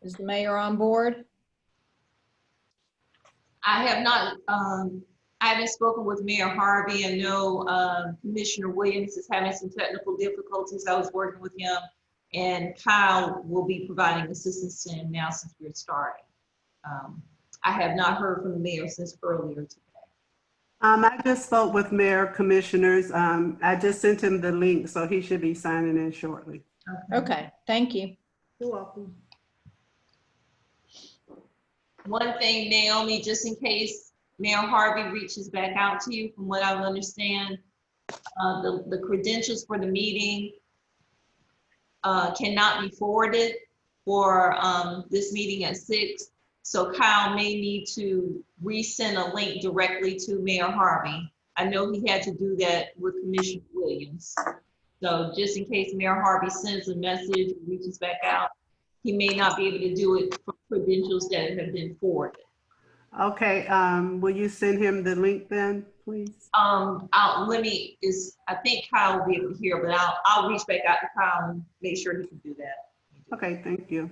Is the mayor on board? I have not, I haven't spoken with Mayor Harvey. I know Commissioner Williams is having some technical difficulties. I was working with him, and Kyle will be providing assistance to him now since we're starting. I have not heard from the mayor since earlier today. I just spoke with Mayor Commissioners. I just sent him the link, so he should be signing in shortly. Okay, thank you. You're welcome. One thing, Naomi, just in case Mayor Harvey reaches back out to you, from what I understand, the credentials for the meeting cannot be forwarded for this meeting at 6. So Kyle may need to resend a link directly to Mayor Harvey. I know he had to do that with Commissioner Williams. So just in case Mayor Harvey sends a message or reaches back out, he may not be able to do it for credentials that have been forwarded. Okay, will you send him the link then, please? I think Kyle will be able to hear, but I'll reach back out to Kyle and make sure he can do that. Okay, thank you.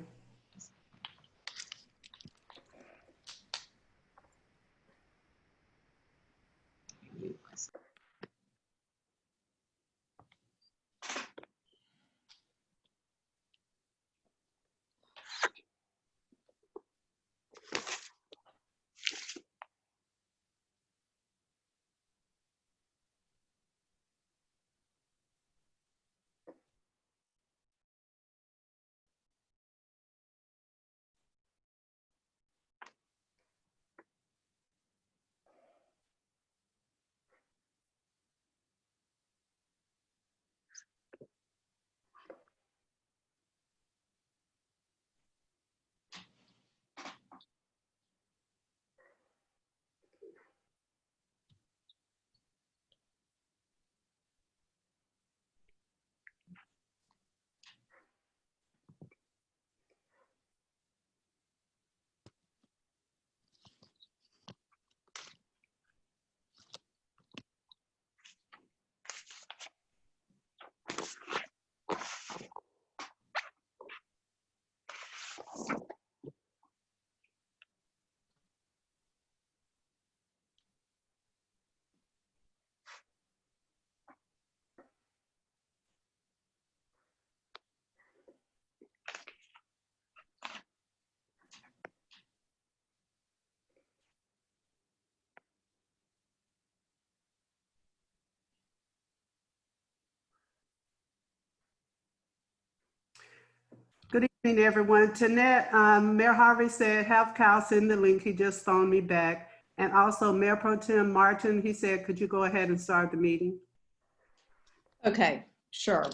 Good evening, everyone. Tanette, Mayor Harvey said have Kyle send the link. He just phoned me back. And also Mayor Pro Tem Martin, he said, could you go ahead and start the meeting? Okay, sure.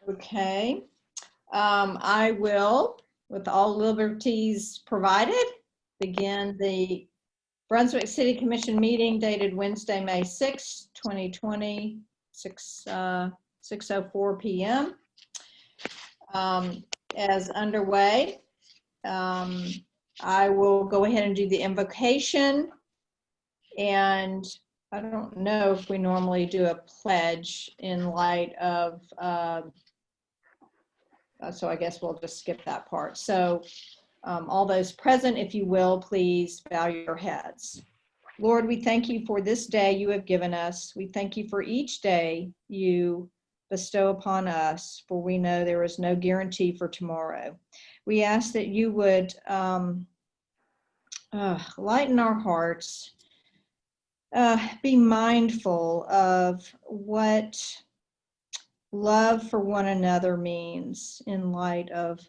Okay, I will, with all liberties provided, begin the Brunswick City Commission meeting dated Wednesday, May 6, 2020, 6:04 p.m. As underway, I will go ahead and do the invocation, and I don't know if we normally do a pledge in light of, so I guess we'll just skip that part. So all those present, if you will, please bow your heads. Lord, we thank you for this day you have given us. We thank you for each day you bestow upon us, for we know there is no guarantee for tomorrow. We ask that you would lighten our hearts, be mindful of what love for one another means in light of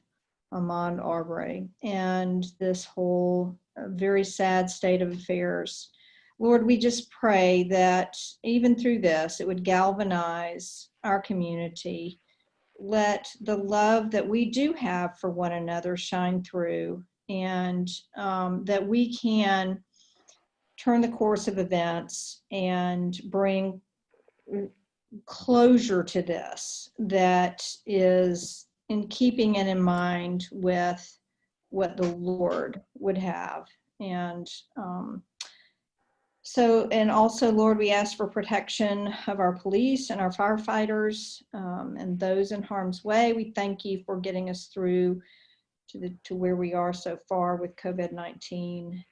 Ahmaud Arbery and this whole very sad state of affairs. Lord, we just pray that even through this, it would galvanize our community. Let the love that we do have for one another shine through, and that we can turn the course of events and bring closure to this that is in keeping and in mind with what the Lord would have. And So, and also, Lord, we ask for protection of our police and our firefighters and those in harm's way. We thank you for getting us through to where we are so far with COVID-19.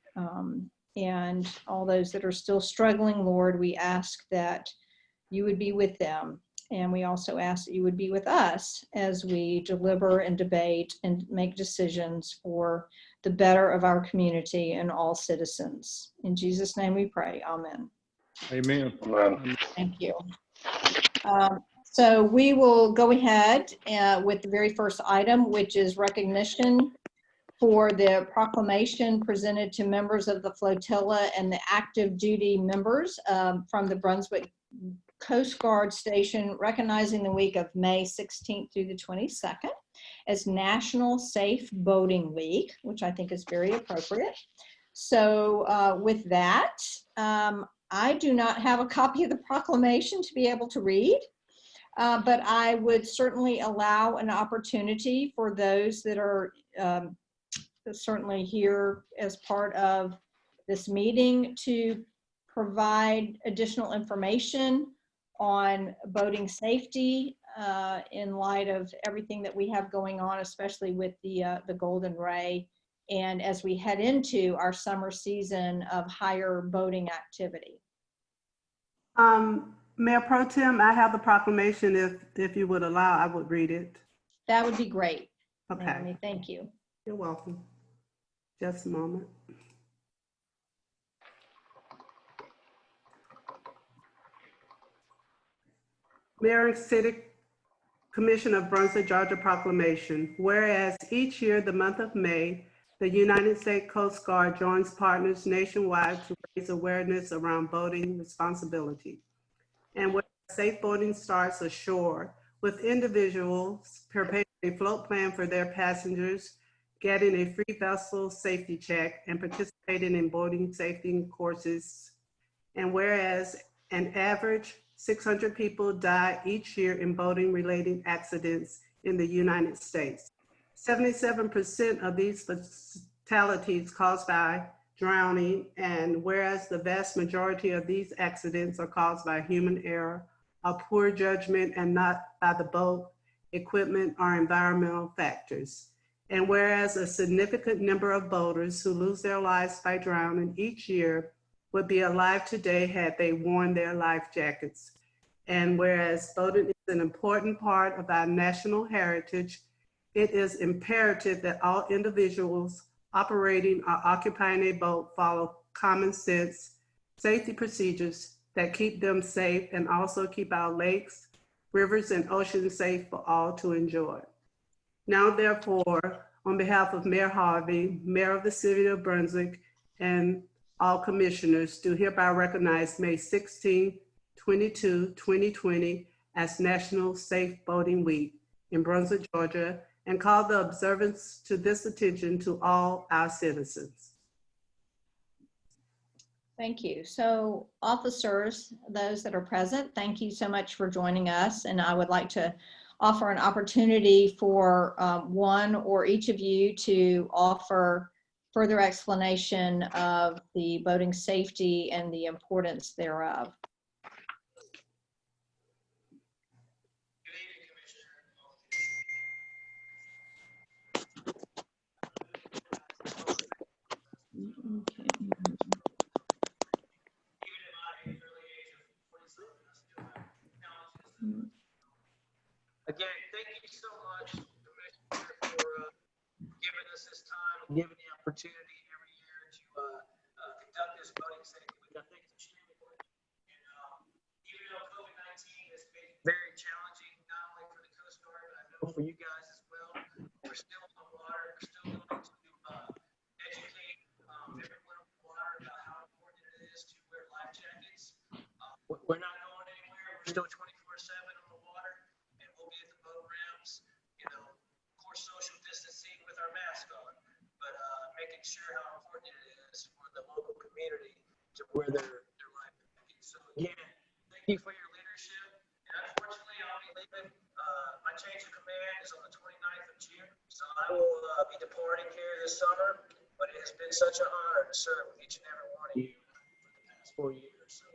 And all those that are still struggling, Lord, we ask that you would be with them. And we also ask that you would be with us as we deliver and debate and make decisions for the better of our community and all citizens. In Jesus' name we pray. Amen. Amen. Thank you. So we will go ahead with the very first item, which is recognition for the proclamation presented to members of the flotilla and the active duty members from the Brunswick Coast Guard Station, recognizing the week of May 16th through the 22nd as National Safe Boating Week, which I think is very appropriate. So with that, I do not have a copy of the proclamation to be able to read, but I would certainly allow an opportunity for those that are certainly here as part of this meeting to provide additional information on boating safety in light of everything that we have going on, especially with the Golden Ray, and as we head into our summer season of higher boating activity. Mayor Pro Tem, I have the proclamation. If you would allow, I would read it. That would be great. Okay. Naomi, thank you. You're welcome. Just a moment. Mayor and City Commission of Brunswick, Georgia proclamation. Whereas each year, the month of May, the United States Coast Guard joins partners nationwide to raise awareness around boating responsibility. And where safe boating starts ashore, with individuals preparing a float plan for their passengers, getting a free vessel safety check, and participating in boating safety courses. And whereas an average 600 people die each year in boating-related accidents in the United States. 77% of these fatalities caused by drowning, and whereas the vast majority of these accidents are caused by human error, or poor judgment, and not by the boat, equipment, or environmental factors. And whereas a significant number of boaters who lose their lives by drowning each year would be alive today had they worn their life jackets. And whereas boating is an important part of our national heritage, it is imperative that all individuals operating or occupying a boat follow common sense safety procedures that keep them safe and also keep our lakes, rivers, and oceans safe for all to enjoy. Now, therefore, on behalf of Mayor Harvey, Mayor of the City of Brunswick, and all commissioners, do hereby recognize May 16, 2020 as National Safe Boating Week in Brunswick, Georgia, and call the observance to this attention to all our citizens. Thank you. So officers, those that are present, thank you so much for joining us. And I would like to offer an opportunity for one or each of you to offer further explanation of the boating safety and the importance thereof. Again, thank you so much, Commissioner, for giving us this time and giving the opportunity every year to conduct this boating safety week. I think it's extremely important. And even though COVID-19 has been very challenging, not only for the Coast Guard, but I know for you guys as well, we're still on the water. We're still going to educate everyone on the water about how important it is to wear life jackets. We're not going anywhere. We're still 24/7 on the water. We'll be at the boat ramps, you know, of course, social distancing with our mask on, but making sure how important it is for the local community to wear their life jackets. So again, thank you for your leadership. And unfortunately, I'll be leaving. My change of command is on the 29th of June, so I will be departing here this summer. But it has been such an honor to serve with each and every one of you for the past 4 years. So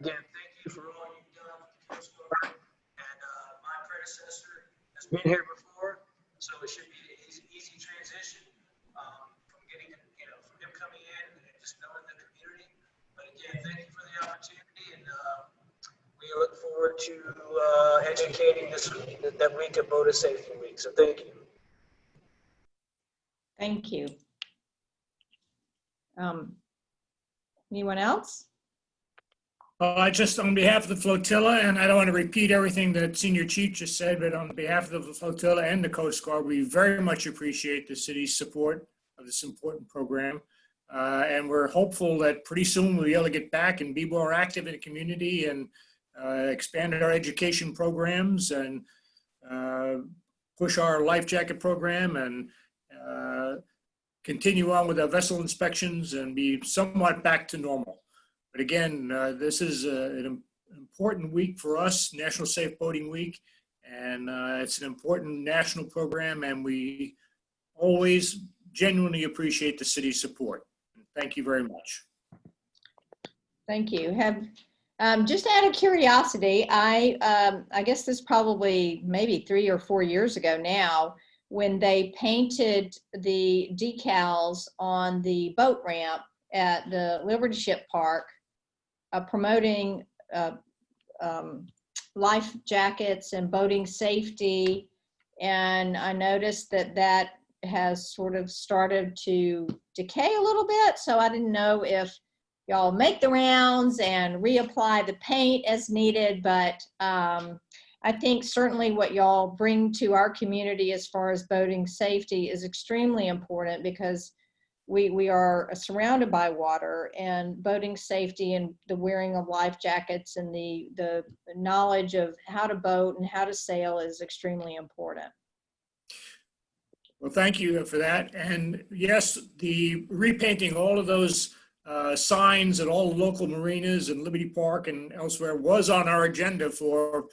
again, thank you for all you've done for the Coast Guard. And my predecessor has been here before, so it should be an easy transition from getting, from him coming in and just knowing the community. But again, thank you for the opportunity, and we look forward to educating that week of Boater Safety Week. So thank you. Thank you. Anyone else? Just on behalf of the flotilla, and I don't want to repeat everything that Senior Chief just said, but on behalf of the flotilla and the Coast Guard, we very much appreciate the city's support of this important program. And we're hopeful that pretty soon we'll be able to get back and be more active in the community and expand our education programs and push our life jacket program and continue on with our vessel inspections and be somewhat back to normal. But again, this is an important week for us, National Safe Boating Week, and it's an important national program, and we always genuinely appreciate the city's support. Thank you very much. Thank you. Just out of curiosity, I guess this probably maybe 3 or 4 years ago now, when they painted the decals on the boat ramp at the Liberty Ship Park, promoting life jackets and boating safety. And I noticed that has sort of started to decay a little bit. So I didn't know if y'all make the rounds and reapply the paint as needed, but I think certainly what y'all bring to our community as far as boating safety is extremely important, because we are surrounded by water, and boating safety and the wearing of life jackets and the knowledge of how to boat and how to sail is extremely important. Well, thank you for that. And yes, the repainting all of those signs at all the local marinas and Liberty Park and elsewhere was on our agenda for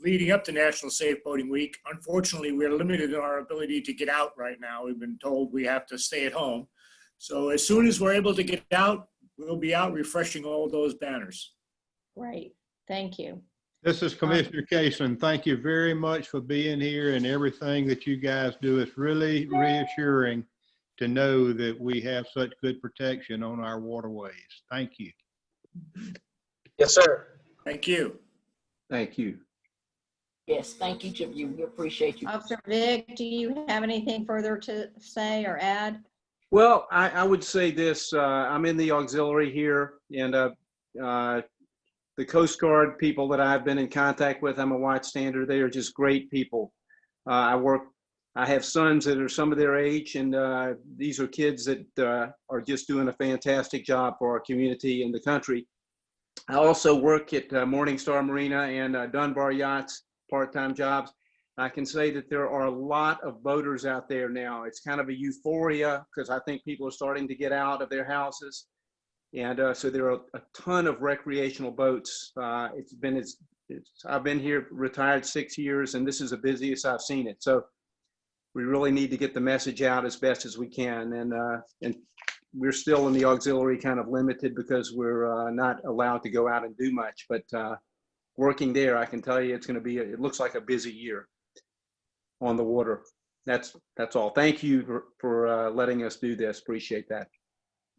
leading up to National Safe Boating Week. Unfortunately, we're limited in our ability to get out right now. We've been told we have to stay at home. So as soon as we're able to get out, we'll be out refreshing all those banners. Great, thank you. This is Commissioner Caseman. Thank you very much for being here and everything that you guys do. It's really reassuring to know that we have such good protection on our waterways. Thank you. Yes, sir. Thank you. Thank you. Yes, thank each of you. We appreciate you. Officer Vic, do you have anything further to say or add? Well, I would say this, I'm in the auxiliary here, and the Coast Guard people that I've been in contact with, I'm a watchstander, they are just great people. I have sons that are some of their age, and these are kids that are just doing a fantastic job for our community and the country. I also work at Morningstar Marina and Dunbar Yachts, part-time jobs. I can say that there are a lot of boaters out there now. It's kind of a euphoria because I think people are starting to get out of their houses. And so there are a ton of recreational boats. I've been here retired 6 years, and this is the busiest I've seen it. So we really need to get the message out as best as we can. And we're still in the auxiliary kind of limited because we're not allowed to go out and do much. But working there, I can tell you it's going to be, it looks like a busy year on the water. That's all. Thank you for letting us do this. Appreciate that.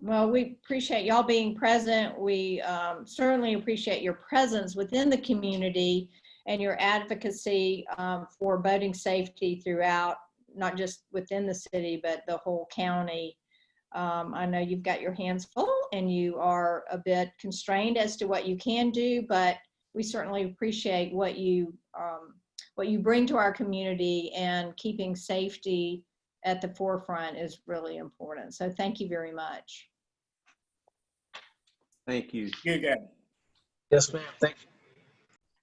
Well, we appreciate y'all being present. We certainly appreciate your presence within the community and your advocacy for boating safety throughout, not just within the city, but the whole county. I know you've got your hands full and you are a bit constrained as to what you can do, but we certainly appreciate what you bring to our community, and keeping safety at the forefront is really important. So thank you very much. Thank you. You again. Yes, ma'am. Thank you.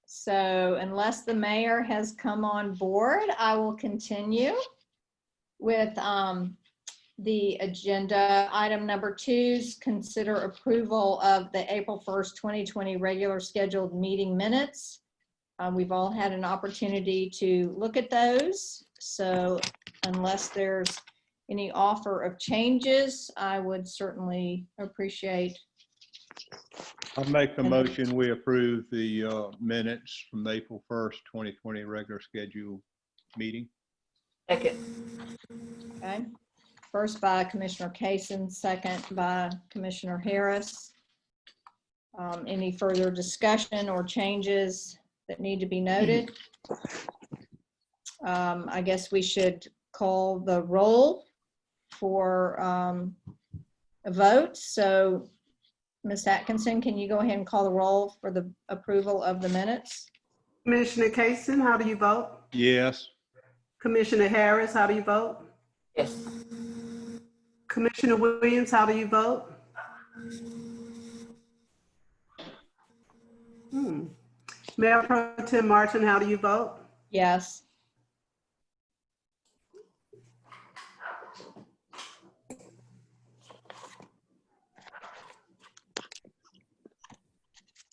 So unless the mayor has come on board, I will continue with the agenda. Item number 2 is consider approval of the April 1st, 2020 regular scheduled meeting minutes. We've all had an opportunity to look at those. So unless there's any offer of changes, I would certainly appreciate I'll make the motion, we approve the minutes from the April 1st, 2020 regular schedule meeting. Second. Okay. First by Commissioner Kaysen, second by Commissioner Harris. Any further discussion or changes that need to be noted? I guess we should call the roll for a vote. So Ms. Atkinson, can you go ahead and call the roll for the approval of the minutes? Commissioner Kaysen, how do you vote? Yes. Commissioner Harris, how do you vote? Yes. Commissioner Williams, how do you vote? Mayor Pro Tem Martin, how do you vote? Yes.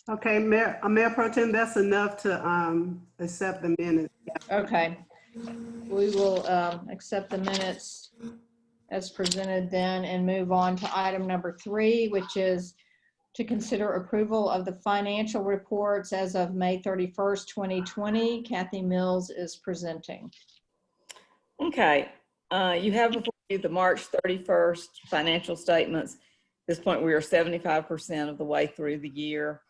Okay, Mayor Pro Tem, that's enough to accept the minutes. Okay. We will accept the minutes as presented then and move on to item number 3, which is to consider approval of the financial reports as of May 31st, 2020. Kathy Mills is presenting. Okay, you have before you the March 31st financial statements. At this point, we are 75% of the way through the year.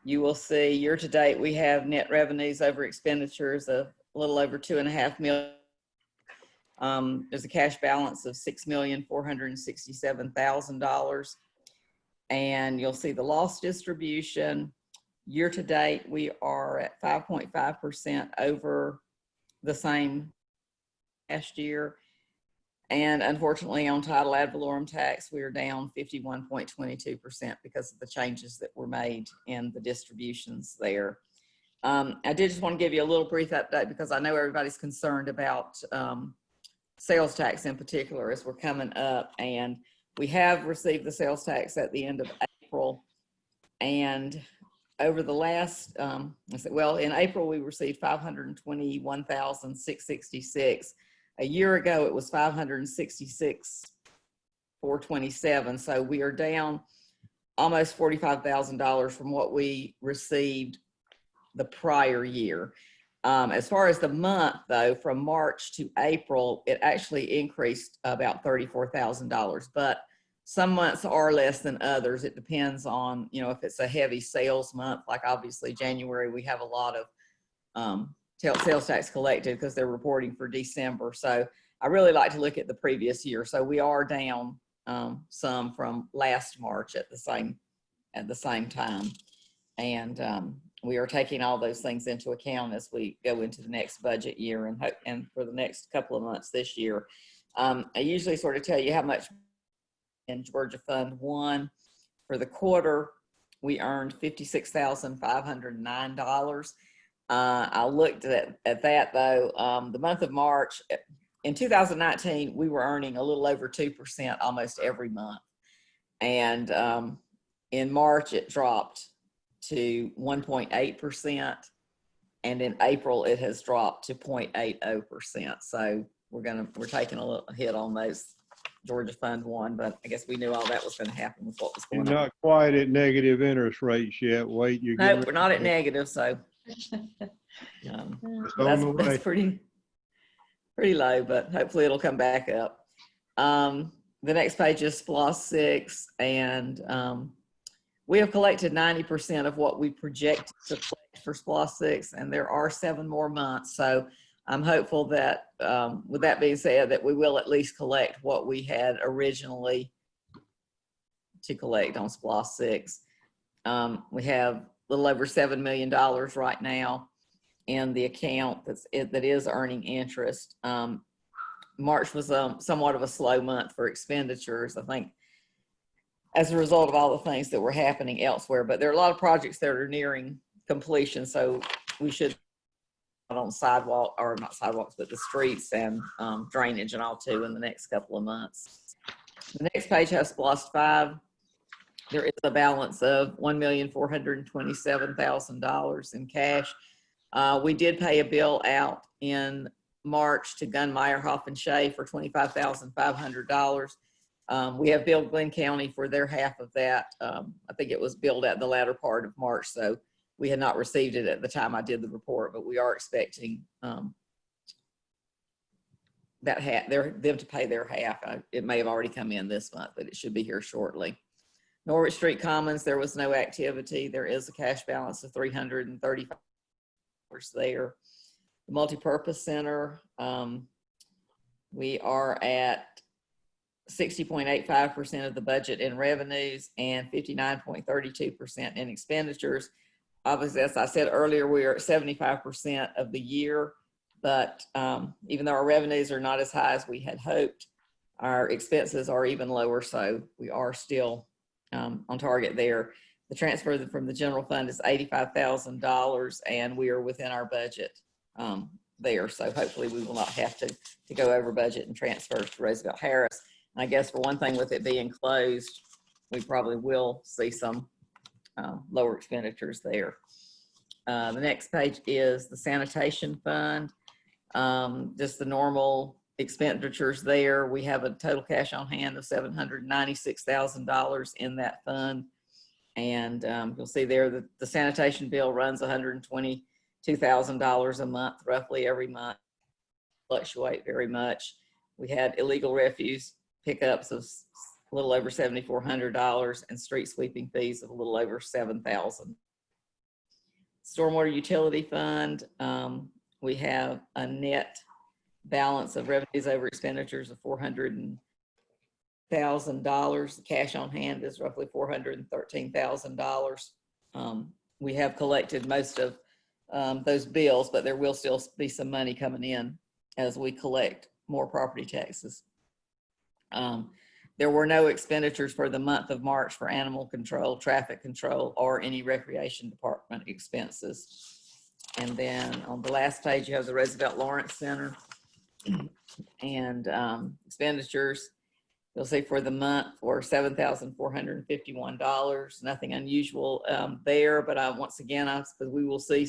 You will see year to date, we have net revenues over expenditures of a little over $2.5 million. There's a cash balance of $6,467,000. And you'll see the loss distribution. Year to date, we are at 5.5% over the same last year. And unfortunately, on title ad valorem tax, we are down 51.22% because of the changes that were made in the distributions there. I did just want to give you a little brief update because I know everybody's concerned about sales tax in particular as we're coming up. And we have received the sales tax at the end of April. And over the last, in April, we received $521,666. A year ago, it was $566,427. So we are down almost $45,000 from what we received the prior year. As far as the month, though, from March to April, it actually increased about $34,000. But some months are less than others. It depends on, if it's a heavy sales month, like obviously January, we have a lot of sales tax collected because they're reporting for December. So I really like to look at the previous year. So we are down some from last March at the same time. And we are taking all those things into account as we go into the next budget year and for the next couple of months this year. I usually sort of tell you how much in Georgia Fund 1 for the quarter. We earned $56,509. I looked at that though. The month of March in 2019, we were earning a little over 2% almost every month. And in March, it dropped to 1.8%. And in April, it has dropped to 0.80%. So we're taking a little hit on those Georgia Fund 1, but I guess we knew all that was going to happen with what was going on. You're not quite at negative interest rates yet. Wait, you're No, we're not at negative, so that's pretty low, but hopefully it'll come back up. The next page is SPLOST 6, and we have collected 90% of what we project to collect for SPLOST 6, and there are 7 more months. So I'm hopeful that, with that being said, that we will at least collect what we had originally to collect on SPLOST 6. We have a little over $7 million right now in the account that is earning interest. March was somewhat of a slow month for expenditures, I think, as a result of all the things that were happening elsewhere. But there are a lot of projects that are nearing completion, so we should on sidewalk, or not sidewalks, but the streets and drainage and all too in the next couple of months. The next page has SPLOST 5. There is a balance of $1,427,000 in cash. We did pay a bill out in March to Gunmeyer, Hoff and Shea for $25,500. We have billed Glenn County for their half of that. I think it was billed at the latter part of March, so we had not received it at the time I did the report, but we are expecting them to pay their half. It may have already come in this month, but it should be here shortly. Norwich Street Commons, there was no activity. There is a cash balance of $335 there. The Multipurpose Center, we are at 60.85% of the budget in revenues and 59.32% in expenditures. Obviously, as I said earlier, we are at 75% of the year, but even though our revenues are not as high as we had hoped, our expenses are even lower, so we are still on target there. The transfer from the general fund is $85,000, and we are within our budget there, so hopefully we will not have to go over budget and transfers to Roosevelt Harris. And I guess for one thing, with it being closed, we probably will see some lower expenditures there. The next page is the sanitation fund. Just the normal expenditures there. We have a total cash on hand of $796,000 in that fund. And you'll see there that the sanitation bill runs $122,000 a month, roughly every month. Fluctuate very much. We had illegal refuse pickups of a little over $7,400 and street sweeping fees of a little over $7,000. Stormwater utility fund, we have a net balance of revenues over expenditures of $400,000. The cash on hand is roughly $413,000. We have collected most of those bills, but there will still be some money coming in as we collect more property taxes. There were no expenditures for the month of March for animal control, traffic control, or any recreation department expenses. And then on the last page, you have the Roosevelt Lawrence Center and expenditures. You'll see for the month for $7,451. Nothing unusual there, but once again, we will see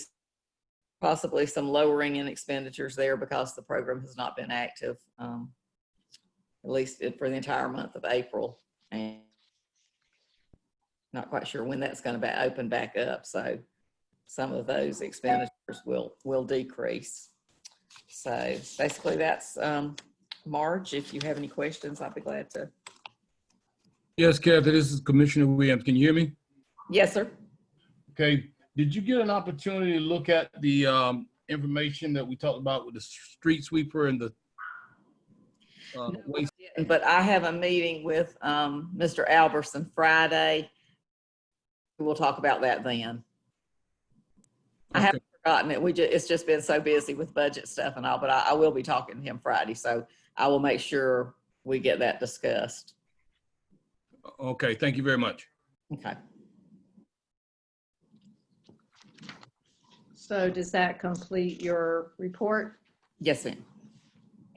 possibly some lowering in expenditures there because the program has not been active, at least for the entire month of April. And not quite sure when that's going to open back up. So some of those expenditures will decrease. So basically that's Marge. If you have any questions, I'll be glad to. Yes, Kathy, this is Commissioner Williams. Can you hear me? Yes, sir. Okay. Did you get an opportunity to look at the information that we talked about with the street sweeper and the waste? But I have a meeting with Mr. Alberson Friday. We'll talk about that then. I haven't forgotten it. It's just been so busy with budget stuff and all, but I will be talking to him Friday. So I will make sure we get that discussed. Okay, thank you very much. Okay. So does that complete your report? Yes, ma'am.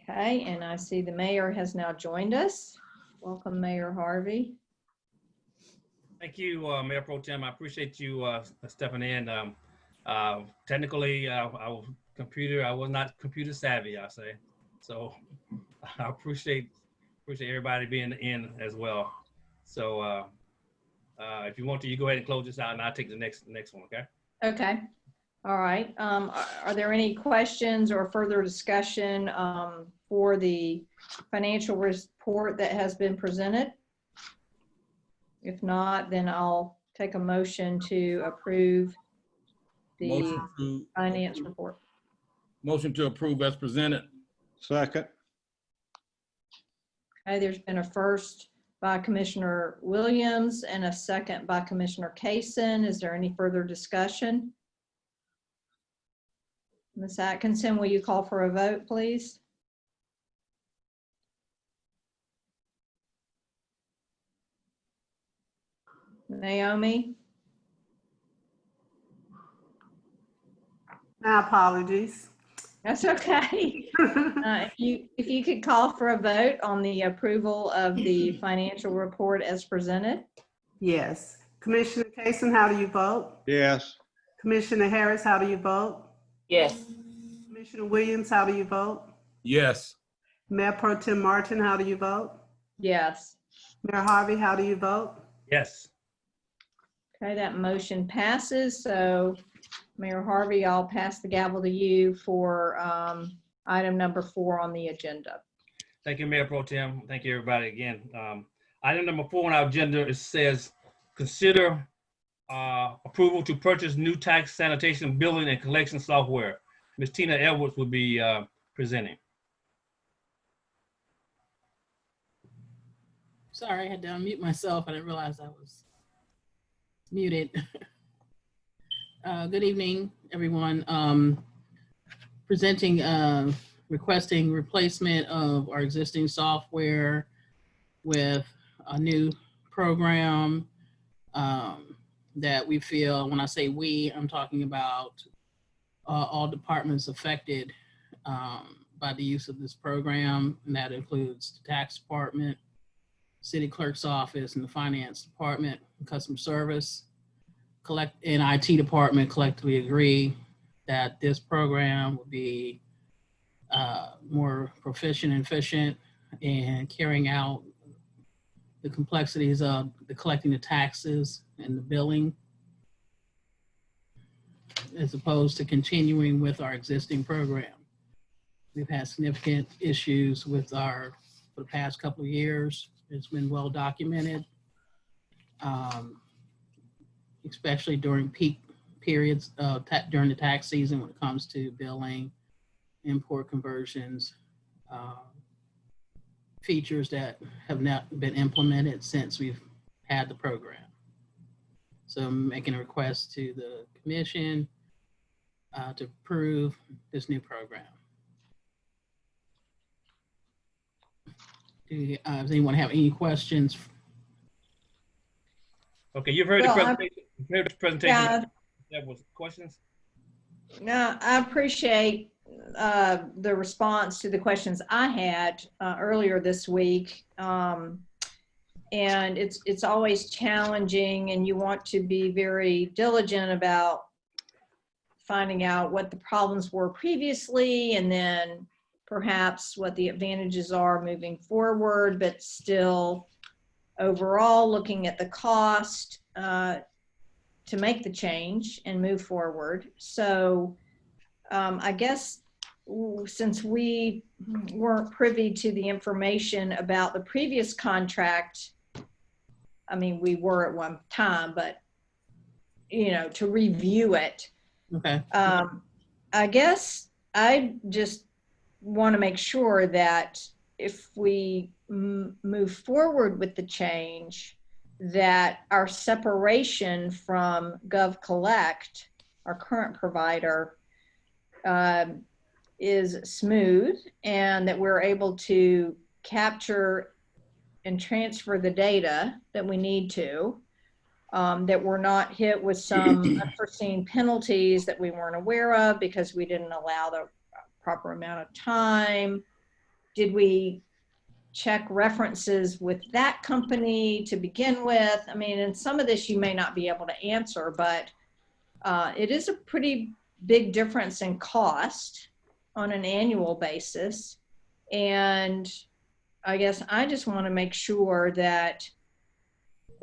Okay, and I see the mayor has now joined us. Welcome, Mayor Harvey. Thank you, Mayor Pro Tem. I appreciate you stepping in. Technically, I was not computer savvy, I say. So I appreciate everybody being in as well. So if you want to, you go ahead and close this out and I'll take the next one, okay? Okay. All right. Are there any questions or further discussion for the financial report that has been presented? If not, then I'll take a motion to approve the finance report. Motion to approve as presented. Second. Okay, there's been a first by Commissioner Williams and a second by Commissioner Kaysen. Is there any further discussion? Ms. Atkinson, will you call for a vote, please? Naomi? My apologies. That's okay. If you could call for a vote on the approval of the financial report as presented. Yes. Commissioner Kaysen, how do you vote? Yes. Commissioner Harris, how do you vote? Yes. Commissioner Williams, how do you vote? Yes. Mayor Pro Tem Martin, how do you vote? Yes. Mayor Harvey, how do you vote? Yes. Okay, that motion passes. So Mayor Harvey, I'll pass the gavel to you for item number 4 on the agenda. Thank you, Mayor Pro Tem. Thank you, everybody, again. Item number 4 on our agenda, it says, consider approval to purchase new tax sanitation billing and collection software. Ms. Tina Edwards will be presenting. Sorry, I had to unmute myself. I didn't realize I was muted. Good evening, everyone. Presenting, requesting replacement of our existing software with a new program that we feel, when I say we, I'm talking about all departments affected by the use of this program, and that includes the tax department, city clerk's office, and the finance department, and customer service, and IT department collectively agree that this program will be more proficient and efficient in carrying out the complexities of the collecting the taxes and the billing, as opposed to continuing with our existing program. We've had significant issues with for the past couple of years. It's been well documented, especially during peak periods during the tax season when it comes to billing, import conversions, features that have not been implemented since we've had the program. So I'm making a request to the commission to approve this new program. Does anyone have any questions? Okay, you've heard the presentation. You've heard the presentation. Yeah. That was questions. No, I appreciate the response to the questions I had earlier this week. And it's always challenging, and you want to be very diligent about finding out what the problems were previously, and then perhaps what the advantages are moving forward, but still overall looking at the cost to make the change and move forward. So I guess since we weren't privy to the information about the previous contract, I mean, we were at one time, but to review it. Okay. I guess I just want to make sure that if we move forward with the change, that our separation from GovCollect, our current provider, is smooth, and that we're able to capture and transfer the data that we need to, that we're not hit with some unforeseen penalties that we weren't aware of because we didn't allow the proper amount of time. Did we check references with that company to begin with? I mean, and some of this you may not be able to answer, but it is a pretty big difference in cost on an annual basis. And I guess I just want to make sure that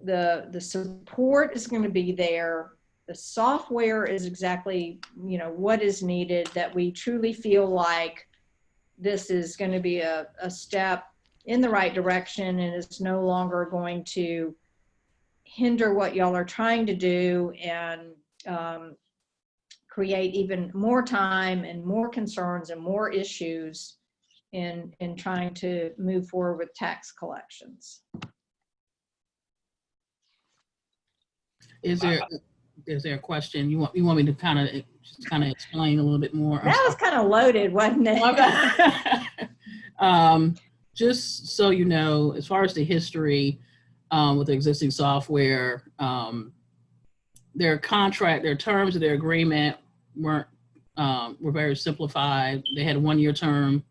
the support is going to be there. The software is exactly, what is needed, that we truly feel like this is going to be a step in the right direction and is no longer going to hinder what y'all are trying to do and create even more time and more concerns and more issues in trying to move forward with tax collections. Is there a question you want me to kind of explain a little bit more? That was kind of loaded, wasn't it? Just so you know, as far as the history with the existing software, their terms of their agreement were very simplified. They had a 1-year term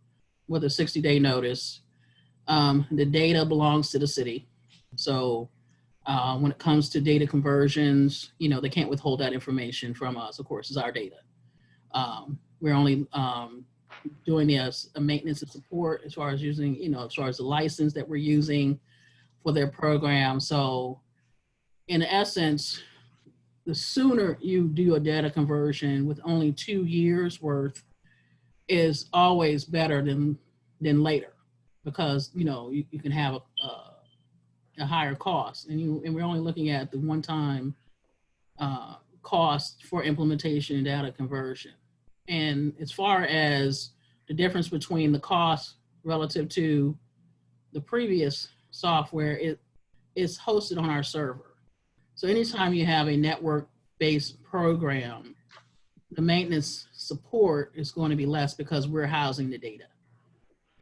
with a 60-day notice. The data belongs to the city. So when it comes to data conversions, they can't withhold that information from us. Of course, it's our data. We're only doing a maintenance and support as far as using, as far as the license that we're using for their program. So in essence, the sooner you do a data conversion with only 2 years worth is always better than later, because you can have a higher cost, and we're only looking at the one-time cost for implementation and data conversion. And as far as the difference between the cost relative to the previous software, it is hosted on our server. So anytime you have a network-based program, the maintenance support is going to be less because we're housing the data.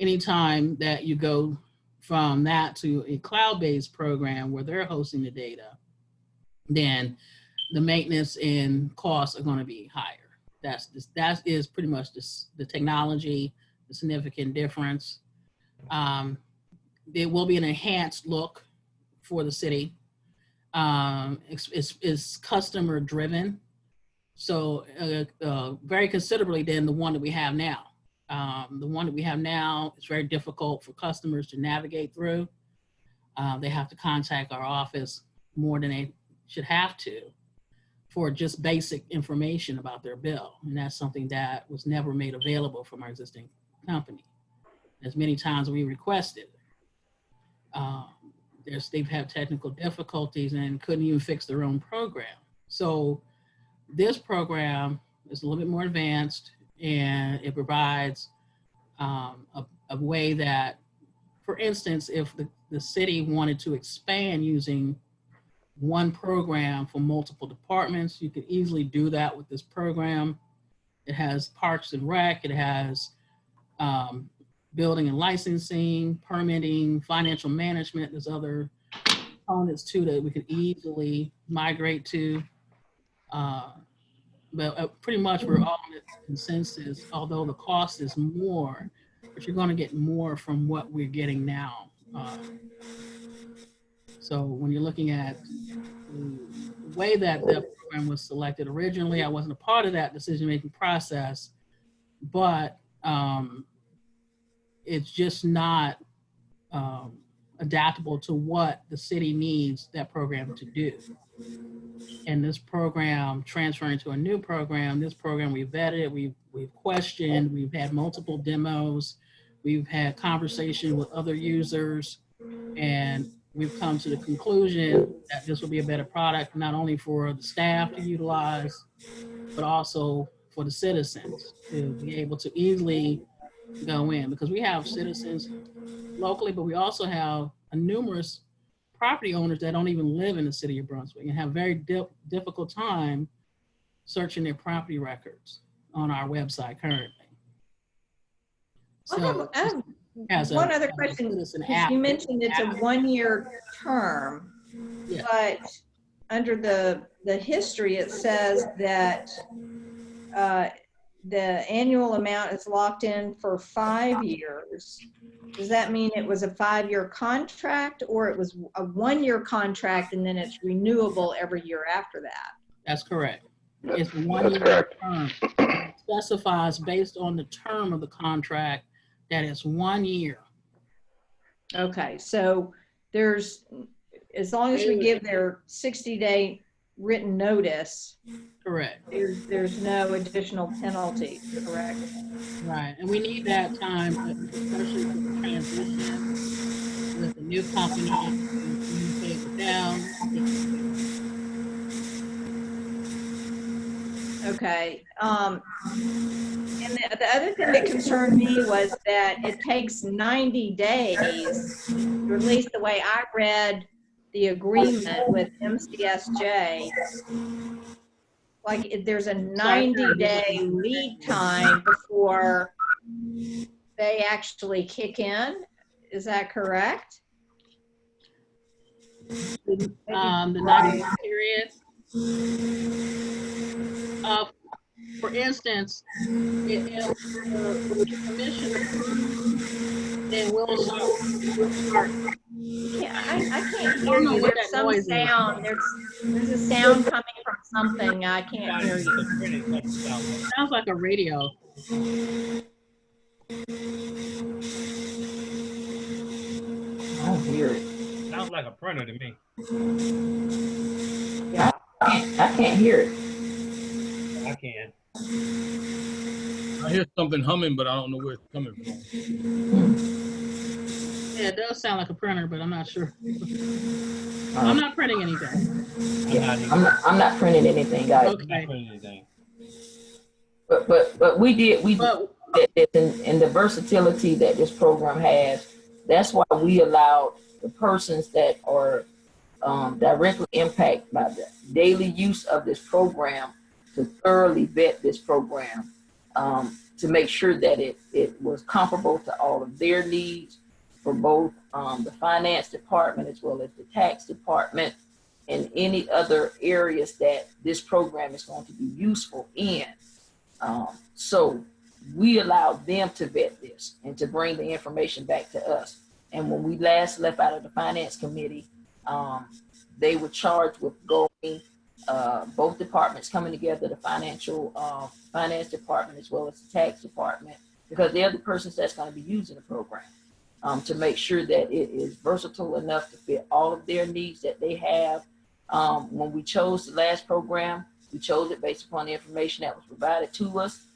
Anytime that you go from that to a cloud-based program where they're hosting the data, then the maintenance and costs are going to be higher. That is pretty much the technology, the significant difference. There will be an enhanced look for the city. It's customer driven, so very considerably than the one that we have now. The one that we have now is very difficult for customers to navigate through. They have to contact our office more than they should have to for just basic information about their bill. And that's something that was never made available from our existing company. As many times we requested, they've had technical difficulties and couldn't even fix their own program. So this program is a little bit more advanced, and it provides a way that, for instance, if the city wanted to expand using one program for multiple departments, you could easily do that with this program. It has Parks and Rec, it has building and licensing, permitting, financial management. There's other components too that we could easily migrate to. But pretty much we're all in consensus, although the cost is more, but you're going to get more from what we're getting now. So when you're looking at the way that the program was selected originally, I wasn't a part of that decision-making process, but it's just not adaptable to what the city needs that program to do. And this program transferring to a new program, this program we've vetted, we've questioned, we've had multiple demos, we've had conversation with other users, and we've come to the conclusion that this will be a better product, not only for the staff to utilize, but also for the citizens to be able to easily go in, because we have citizens locally, but we also have numerous property owners that don't even live in the city of Brunswick and have very difficult time searching their property records on our website currently. So I have one other question. You mentioned it's a 1-year term, yeah. But under the history, it says that the annual amount is locked in for 5 years. Does that mean it was a 5-year contract, or it was a 1-year contract and then it's renewable every year after that? That's correct. It's a 1-year term. It specifies based on the term of the contract that it's 1 year. Okay, so there's, as long as we give their 60-day written notice, Correct. there's no additional penalty, correct? Right, and we need that time, especially for the transition with the new company, communicate with them. Okay, and the other thing that concerned me was that it takes 90 days, or at least the way I read the agreement with MCSJ, like there's a 90-day lead time before they actually kick in. Is that correct? The 90-day period. For instance, if the commission, then we'll start. I can't hear you. There's some sound. There's a sound coming from something. I can't hear you. It sounds like a radio. I don't hear it. Sounds looked like a printer to me. Yeah, I can't hear it. I can. I hear something humming, but I don't know where it's coming from. Yeah, it does sound like a printer, but I'm not sure. I'm not printing anything. Yeah, I'm not printing anything, guys. I'm not Okay. printing anything. But we did But in the versatility that this program has. That's why we allowed the persons that are directly impacted by the daily use of this program to thoroughly vet this program, to make sure that it was comparable to all of their needs for both the finance department as well as the tax department and any other areas that this program is going to be useful in. So we allowed them to vet this and to bring the information back to us. And when we last left out of the finance committee, they were charged with going, both departments coming together, the finance department as well as the tax department, because they're the persons that's going to be using the program, to make sure that it is versatile enough to fit all of their needs that they have. When we chose the last program, we chose it based upon the information that was provided to us.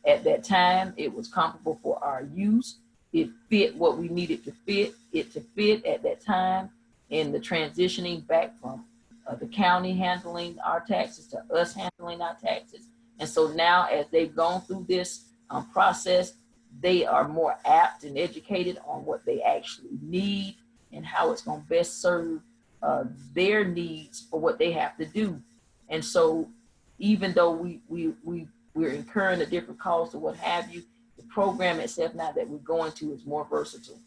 At that time, it was comparable for our use. It fit what we needed to fit at that time in the transitioning back from the county handling our taxes to us handling our taxes. And so now as they've gone through this process, they are more apt and educated on what they actually need and how it's going to best serve their needs for what they have to do. And so even though we're incurring a different cost or what have you, the program itself now that we're going to is more versatile.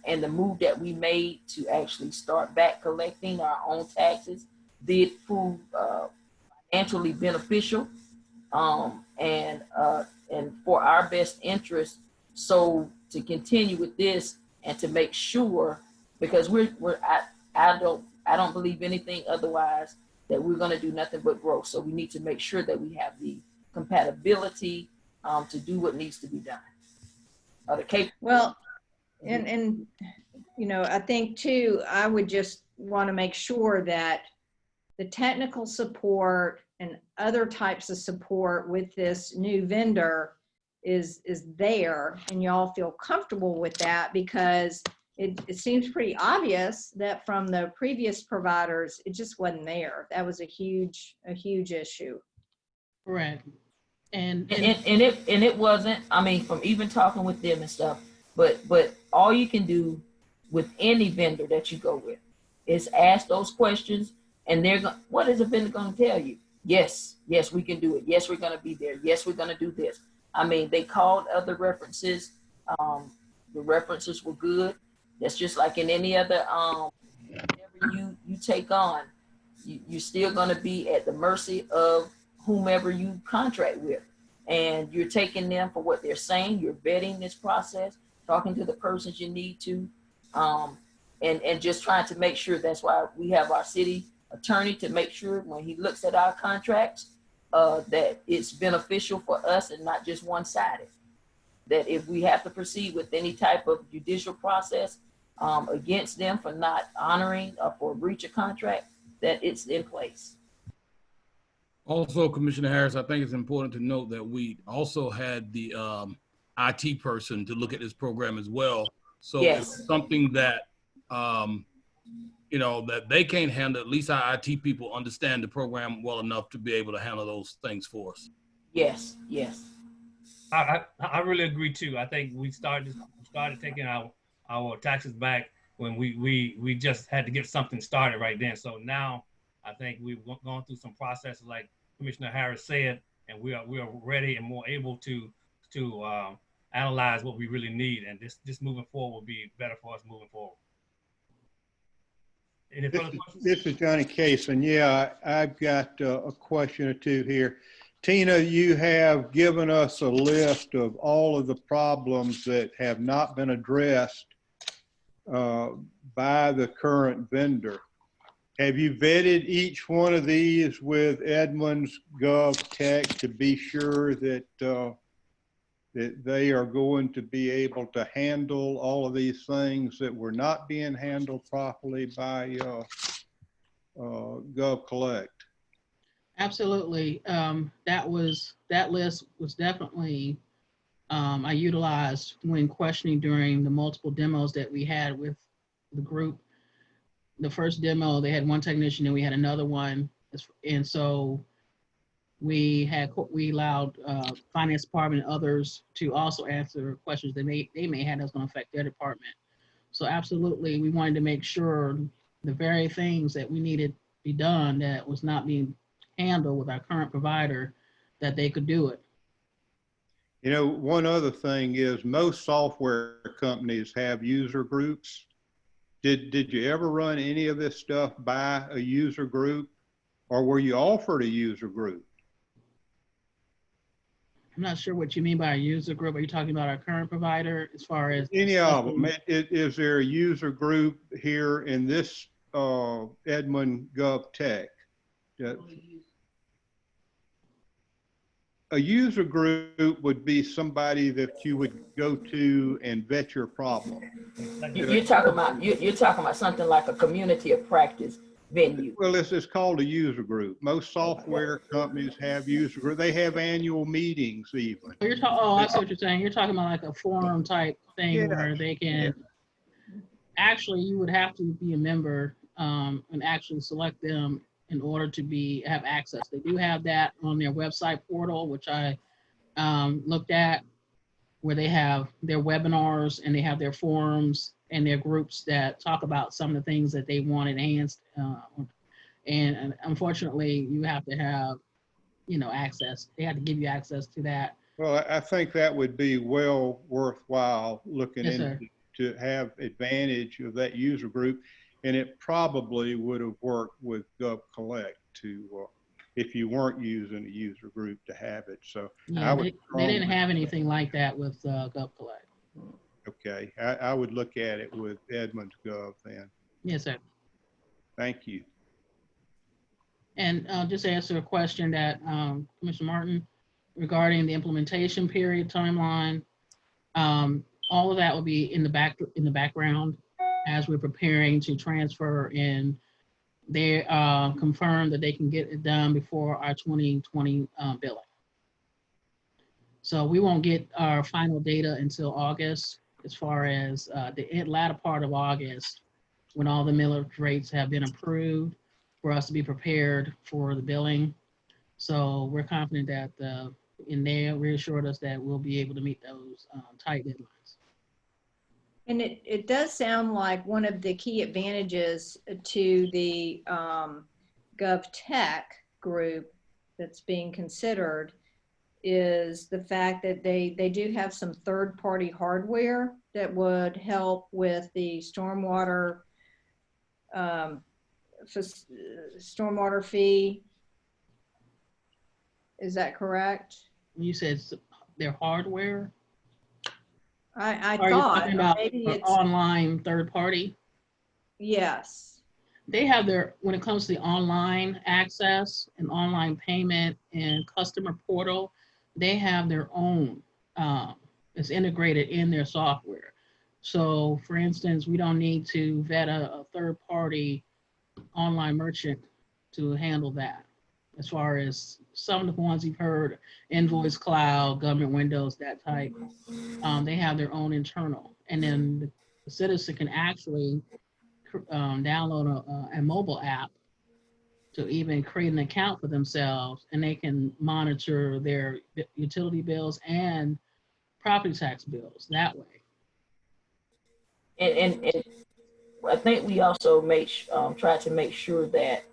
And the move that we made to actually start back collecting our own taxes did prove financially beneficial, and for our best interest. So to continue with this and to make sure, because I don't believe anything otherwise, that we're going to do nothing but grow. So we need to make sure that we have the compatibility to do what needs to be done. Well, and you know, I think too, I would just want to make sure that the technical support and other types of support with this new vendor is there, and y'all feel comfortable with that, because it seems pretty obvious that from the previous providers, it just wasn't there. That was a huge issue. correct. And it wasn't, I mean, from even talking with them and stuff, but all you can do with any vendor that you go with is ask those questions, and they're going, what is a vendor going to tell you? Yes, we can do it. Yes, we're going to be there. Yes, we're going to do this. I mean, they called other references. The references were good. That's just like in any other, whatever you take on, you're still going to be at the mercy of whomever you contract with. And you're taking them for what they're saying. You're vetting this process, talking to the persons you need to, and just trying to make sure. That's why we have our city attorney to make sure when he looks at our contracts, that it's beneficial for us and not just one-sided. That if we have to proceed with any type of judicial process against them for not honoring or for breach of contract, that it's in place. Also, Commissioner Harris, I think it's important to note that we also had the IT person to look at this program as well. So Yes. It's something that, you know, that they can't handle, at least our IT people understand the program well enough to be able to handle those things for us. Yes. I really agree too. I think we started taking our taxes back when we just had to get something started right then. So now I think we've gone through some processes like Commissioner Harris said, and we are ready and more able to analyze what we really need, and this moving forward will be better for us moving forward. Any further questions? This is Johnny Cason. Yeah, I've got a question or two here. Tina, you have given us a list of all of the problems that have not been addressed by the current vendor. Have you vetted each one of these with Edmunds Gov Tech to be sure that that they are going to be able to handle all of these things that were not being handled properly by GovCollect? Absolutely. That list was definitely, I utilized when questioning during the multiple demos that we had with the group. The first demo, they had one technician and we had another one. And so we allowed finance department and others to also answer questions they may have that's going to affect their department. So absolutely, we wanted to make sure the very things that we needed to be done that was not being handled with our current provider, that they could do it. You know, one other thing is most software companies have user groups. Did you ever run any of this stuff by a user group, or were you offered a user group? I'm not sure what you mean by a user group. Are you talking about our current provider as far as? Any of them? Is there a user group here in this Edmund Gov Tech? A user group would be somebody that you would go to and vet your problem. You're talking about something like a community of practice venue. Well, it's called a user group. Most software companies have user group. They have annual meetings even. I see what you're saying. You're talking about like a forum type thing where they can, actually you would have to be a member and actually select them in order to have access. They do have that on their website portal, which I looked at, where they have their webinars and they have their forums and their groups that talk about some of the things that they want enhanced. And unfortunately, you have to have, access. They have to give you access to that. Well, I think that would be well worthwhile looking Yes, into sir. to have advantage of that user group. And it probably would have worked with GovCollect to, if you weren't using a user group, to have it. So Yeah, they didn't have anything like that with GovCollect. Okay, I would look at it with Edmunds Gov then. Yes, sir. Thank you. And just to answer a question that Commissioner Martin regarding the implementation period timeline, all of that will be in the background as we're preparing to transfer in. They confirmed that they can get it done before our 2020 billing. So we won't get our final data until August, as far as the latter part of August, when all the millage rates have been approved for us to be prepared for the billing. So we're confident that they reassured us that we'll be able to meet those tight deadlines. And it does sound like one of the key advantages to the GovTech group that's being considered is the fact that they do have some third-party hardware that would help with the stormwater fee. Is that correct? You said their hardware? I Are thought you talking about maybe an it's online third party? yes. They have when it comes to the online access and online payment and customer portal, they have their own. It's integrated in their software. So for instance, we don't need to vet a third party online merchant to handle that. As far as some of the ones you've heard, Invoice Cloud, Government Windows, that type, they have their own internal. And then the citizen can actually download a mobile app to even create an account for themselves, and they can monitor their utility bills and property tax bills that way. And I think we also try to make sure that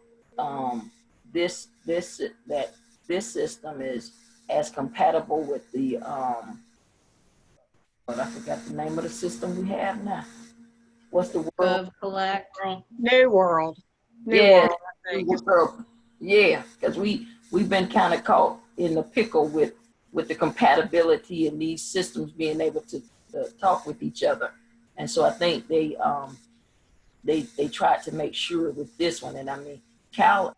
this system is as compatible with the but I forgot the name of the system we have now. What's the word? GovCollect. New World. Yeah, World, I think. yeah, because we've been kind of caught in the pickle with the compatibility and these systems being able to talk with each other. And so I think they tried to make sure with this one. And I mean, Cal,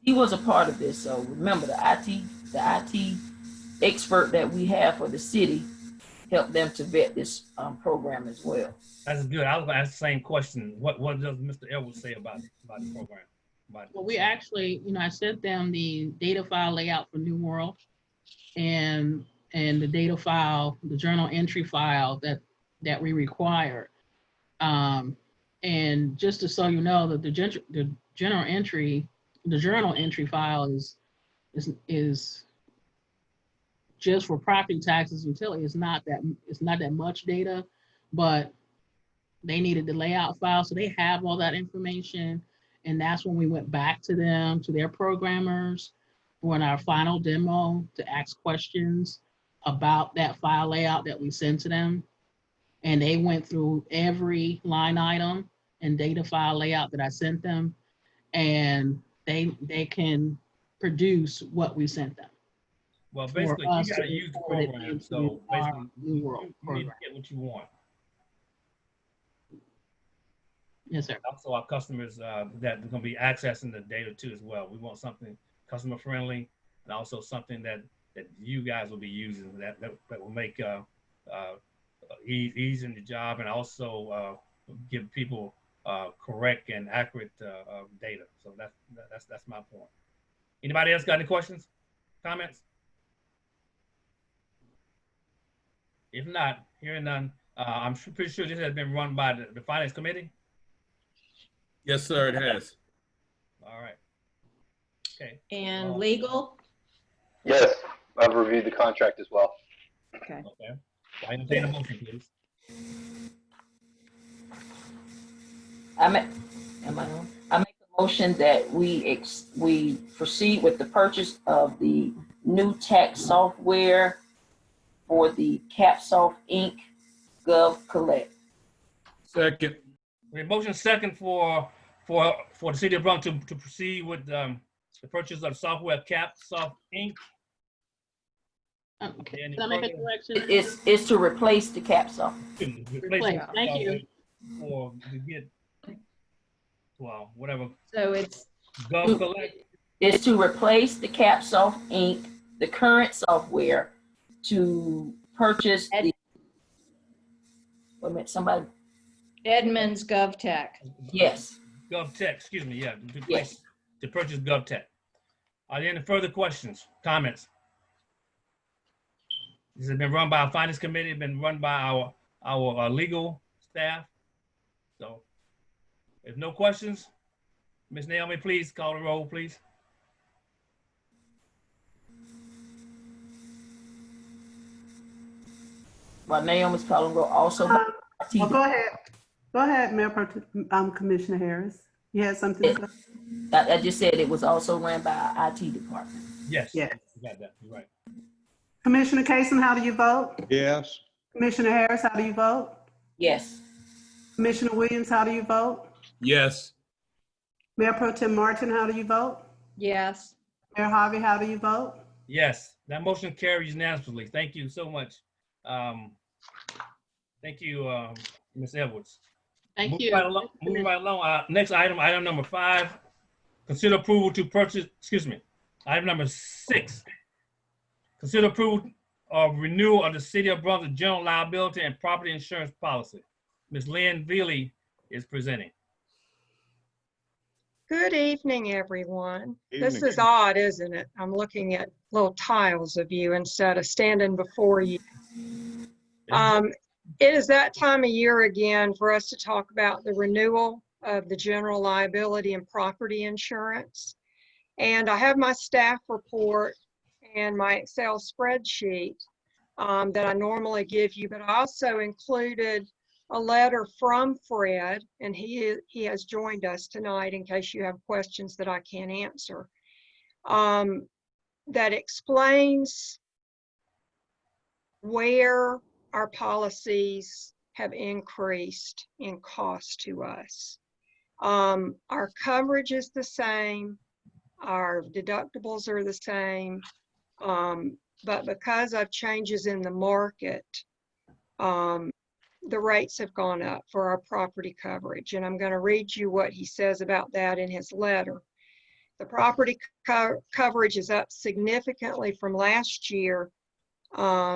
he was a part of this. So remember the IT expert that we have for the city help them to vet this program as well. That's good. I was gonna ask the same question. What does Mr. Edwards say about the program? Well, we actually, I sent them the data file layout for New World and the data file, the journal entry file that we require. And just to so you know that the journal entry file is just for property taxes and utility. It's not that much data, but they needed the layout file, so they have all that information. And that's when we went back to them, to their programmers, for our final demo to ask questions about that file layout that we sent to them. And they went through every line item and data file layout that I sent them, and they can produce what we sent them. Well, basically, you got to use the program. So basically, New World you need to program. get what you want. Yes, sir. Also, our customers that are going to be accessing the data too as well. We want something customer friendly, and also something that you guys will be using that will make easing the job, and also give people correct and accurate data. So that's my point. Anybody else got any questions, comments? If not, hearing none, I'm pretty sure this has been run by the Finance Committee. Yes, sir, it has. All right. Okay. And legal? Yes, I've reviewed the contract as well. Okay. Okay. I entertain a motion, please. I make a motion that we proceed with the purchase of the new tax software for the CapSoft Inc. Gov Collect. Second. We have motion second for the city of Brunswick to proceed with the purchase of software CapSoft Inc. Okay. Can I make a correction? It's to replace the CapSoft. Replace. Thank you. For to get, well, whatever. So it's Gov Collect. It's to replace the CapSoft Inc., the current software, to purchase the. Wait a minute, somebody. Edmunds GovTech. Yes. GovTech, excuse me, yeah. Yes. To purchase GovTech. Are there any further questions, comments? This has been run by our Finance Committee, been run by our legal staff. So if no questions, Ms. Naomi, please call the roll, please. Well, Naomi's calling roll also. Well, go ahead. Go ahead, Commissioner Harris. You had something to say? I just said it was also ran by our IT department. Yes. Yes. You got that, you're right. Commissioner Kasem, how do you vote? Yes. Commissioner Harris, how do you vote? Yes. Commissioner Williams, how do you vote? Yes. Mayor Pro Tem Martin, how do you vote? Yes. Mayor Harvey, how do you vote? Yes, that motion carries unanimously. Thank you so much. Thank you, Ms. Edwards. Thank you. Moving right along. Next item number 5. Consider approval to purchase, item number 6. Consider approval of renewal of the City of Brunswick general liability and property insurance policy. Ms. Lynn Veely is presenting. Good evening, everyone. This Evening. is odd, isn't it? I'm looking at little tiles of you instead of standing before you. It is that time of year again for us to talk about the renewal of the general liability and property insurance. And I have my staff report and my Excel spreadsheet that I normally give you, but I also included a letter from Fred, and he has joined us tonight in case you have questions that I can't answer, that explains where our policies have increased in cost to us. Our coverage is the same, our deductibles are the same, but because of changes in the market, the rates have gone up for our property coverage. And I'm going to read you what he says about that in his letter. The property coverage is up significantly from last year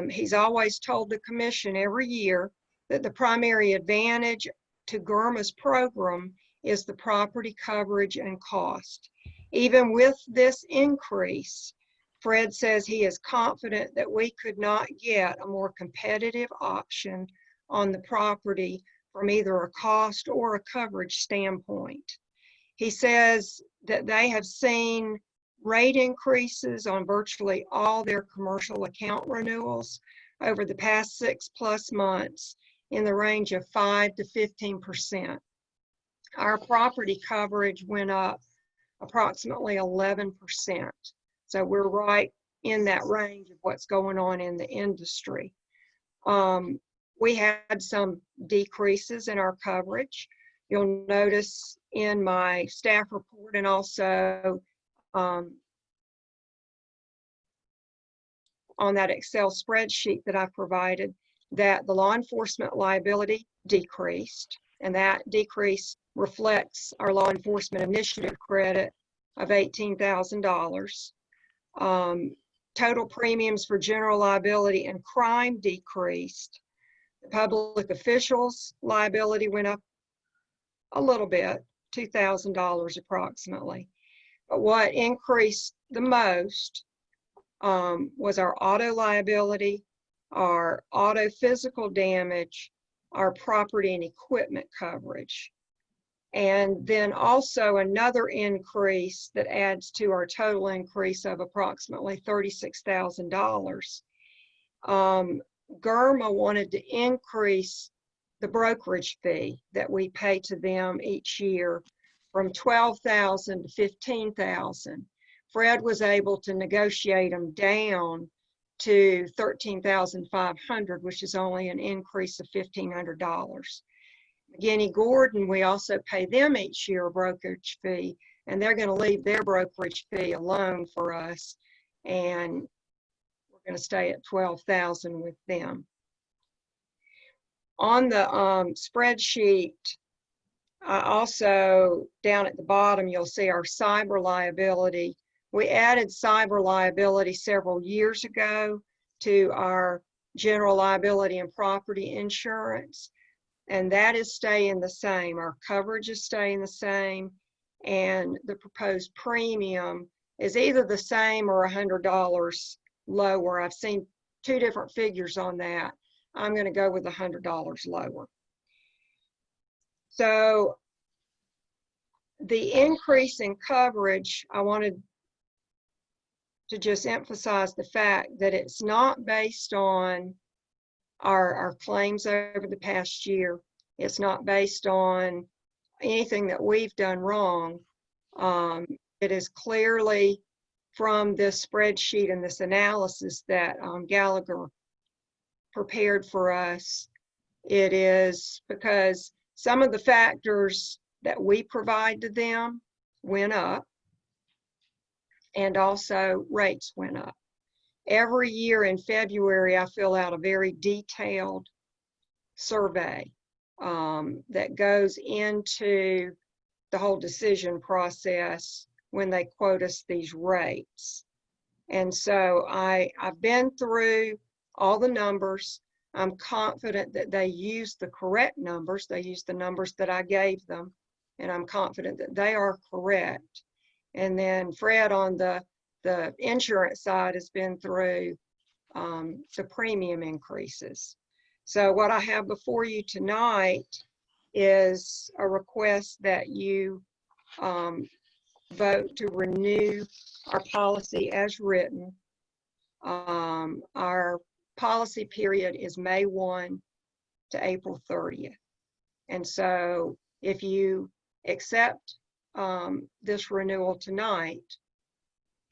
He's always told the commission every year that the primary advantage to GERMA's program is the property coverage and cost. Even with this increase, Fred says he is confident that we could not get a more competitive option on the property from either a cost or a coverage standpoint. He says that they have seen rate increases on virtually all their commercial account renewals over the past 6+ months in the range of 5 to 15%. Our property coverage went up approximately 11%. So we're right in that range of what's going on in the industry. We had some decreases in our coverage. You'll notice in my staff report and also on that Excel spreadsheet that I provided that the law enforcement liability decreased, and that decrease reflects our law enforcement initiative credit of $18,000. Total premiums for general liability and crime decreased. The public officials liability went up a little bit, $2,000 approximately. But what increased the most was our auto liability, our auto physical damage, our property and equipment coverage. And then also another increase that adds to our total increase of approximately $36,000. GERMA wanted to increase the brokerage fee that we pay to them each year from $12,000 to $15,000. Fred was able to negotiate them down to $13,500, which is only an increase of $1,500. McGinney Gordon, we also pay them each year a brokerage fee, and they're going to leave their brokerage fee alone for us, and we're going to stay at $12,000 with them. On the spreadsheet, also down at the bottom, you'll see our cyber liability. We added cyber liability several years ago to our general liability and property insurance, and that is staying the same. Our coverage is staying the same, and the proposed premium is either the same or $100 lower. I've seen two different figures on that. I'm going to go with $100 lower. So the increase in coverage, I wanted to just emphasize the fact that it's not based on our claims over the past year. It's not based on anything that we've done wrong. It is clearly from this spreadsheet and this analysis that Gallagher prepared for us. It is because some of the factors that we provide to them went up, and also rates went up. Every year in February, I fill out a very detailed survey that goes into the whole decision process when they quote us these rates. And so I've been through all the numbers. I'm confident that they used the correct numbers. They used the numbers that I gave them, and I'm confident that they are correct. And then Fred on the insurance side has been through the premium increases. So what I have before you tonight is a request that you vote to renew our policy as written. Our policy period is May 1 to April 30th. And so if you accept this renewal tonight,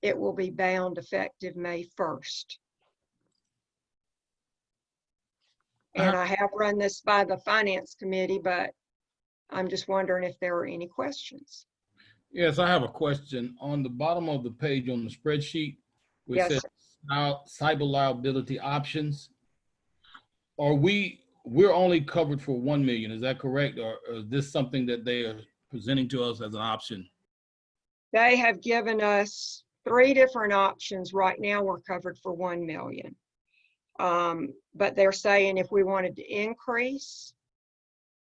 it will be bound effective May 1st. And I have run this by the Finance Committee, but I'm just wondering if there are any questions. Yes, I have a question. On the bottom of the page on the spreadsheet, which Yes, says cyber liability options, we're only covered for 1 million, is that correct? Or is this something that they are presenting to us as an option? they have given us 3 different options. Right now, we're covered for 1 million. But they're saying if we wanted to increase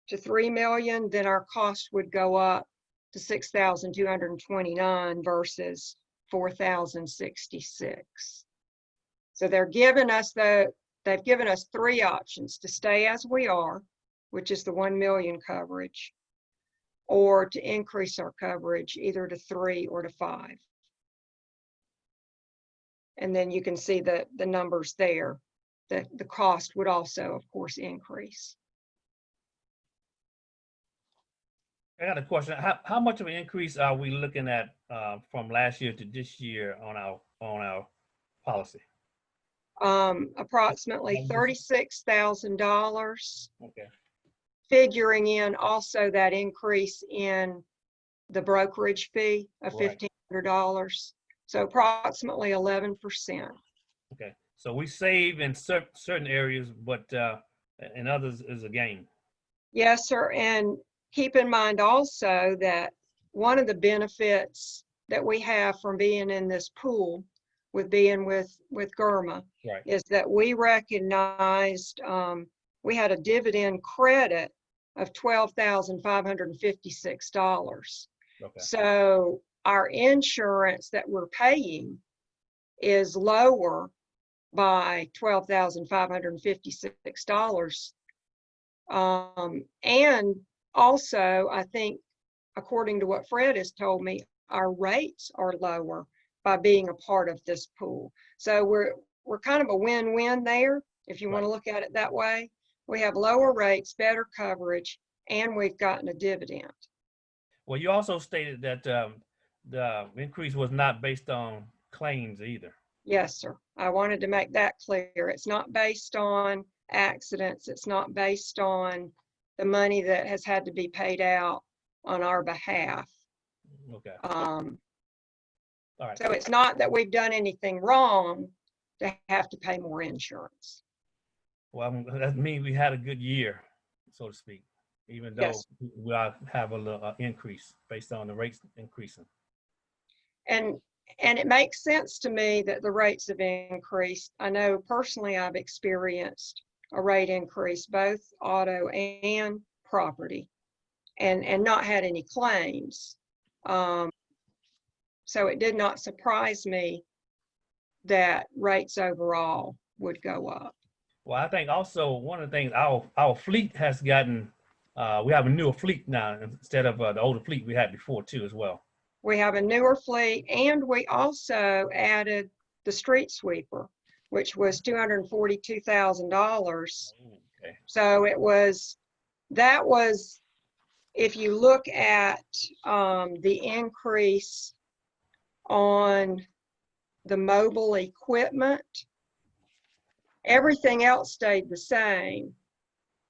to 3 million, then our cost would go up to 6,229 versus 4,066. So they've given us 3 options: to stay as we are, which is the 1 million coverage, or to increase our coverage either to 3 or to 5. And then you can see the numbers there, that the cost would also, of course, increase. I got a question. How much of an increase are we looking at from last year to this year on our policy? Approximately $36,000, Okay. figuring in also that increase in the brokerage fee of Right. $1,500. So approximately 11%. Okay. So we save in certain areas, but in others is a gain. Yes, sir. And keep in mind also that one of the benefits that we have from being in this pool with being with GERMA Right. is that we recognized, we had a dividend credit of $12,556. Okay. So our insurance that we're paying is lower by $12,556. And also, I think, according to what Fred has told me, our rates are lower by being a part of this pool. So we're kind of a win-win there, if you want to look at it that way. We have lower rates, better coverage, and we've gotten a dividend. Well, you also stated that the increase was not based on claims either. Yes, sir. I wanted to make that clear. It's not based on accidents. It's not based on the money that has had to be paid out on our behalf. Okay. All right. So it's not that we've done anything wrong to have to pay more insurance. Well, that means we had a good year, so to speak, even though Yes. we have a little increase based on the rates increasing. And it makes sense to me that the rates have increased. I know personally I've experienced a rate increase, both auto and property, and not had any claims. So it did not surprise me that rates overall would go up. Well, I think also one of the things our fleet has gotten, we have a newer fleet now instead of the older fleet we had before too as well. We have a newer fleet, and we also added the street sweeper, which was $242,000. Okay. So that was, if you look at the increase on the mobile equipment, everything else stayed the same.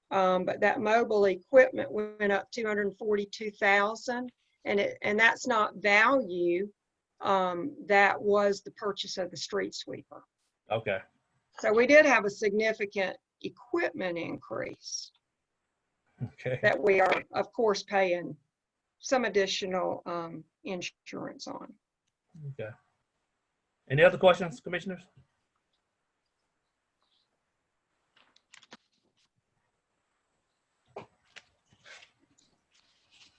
But that mobile equipment went up $242,000. And that's not value, that was the purchase of the street sweeper. Okay. So we did have a significant equipment increase. Okay. That we are, of course, paying some additional insurance on. Okay. Any other questions, commissioners?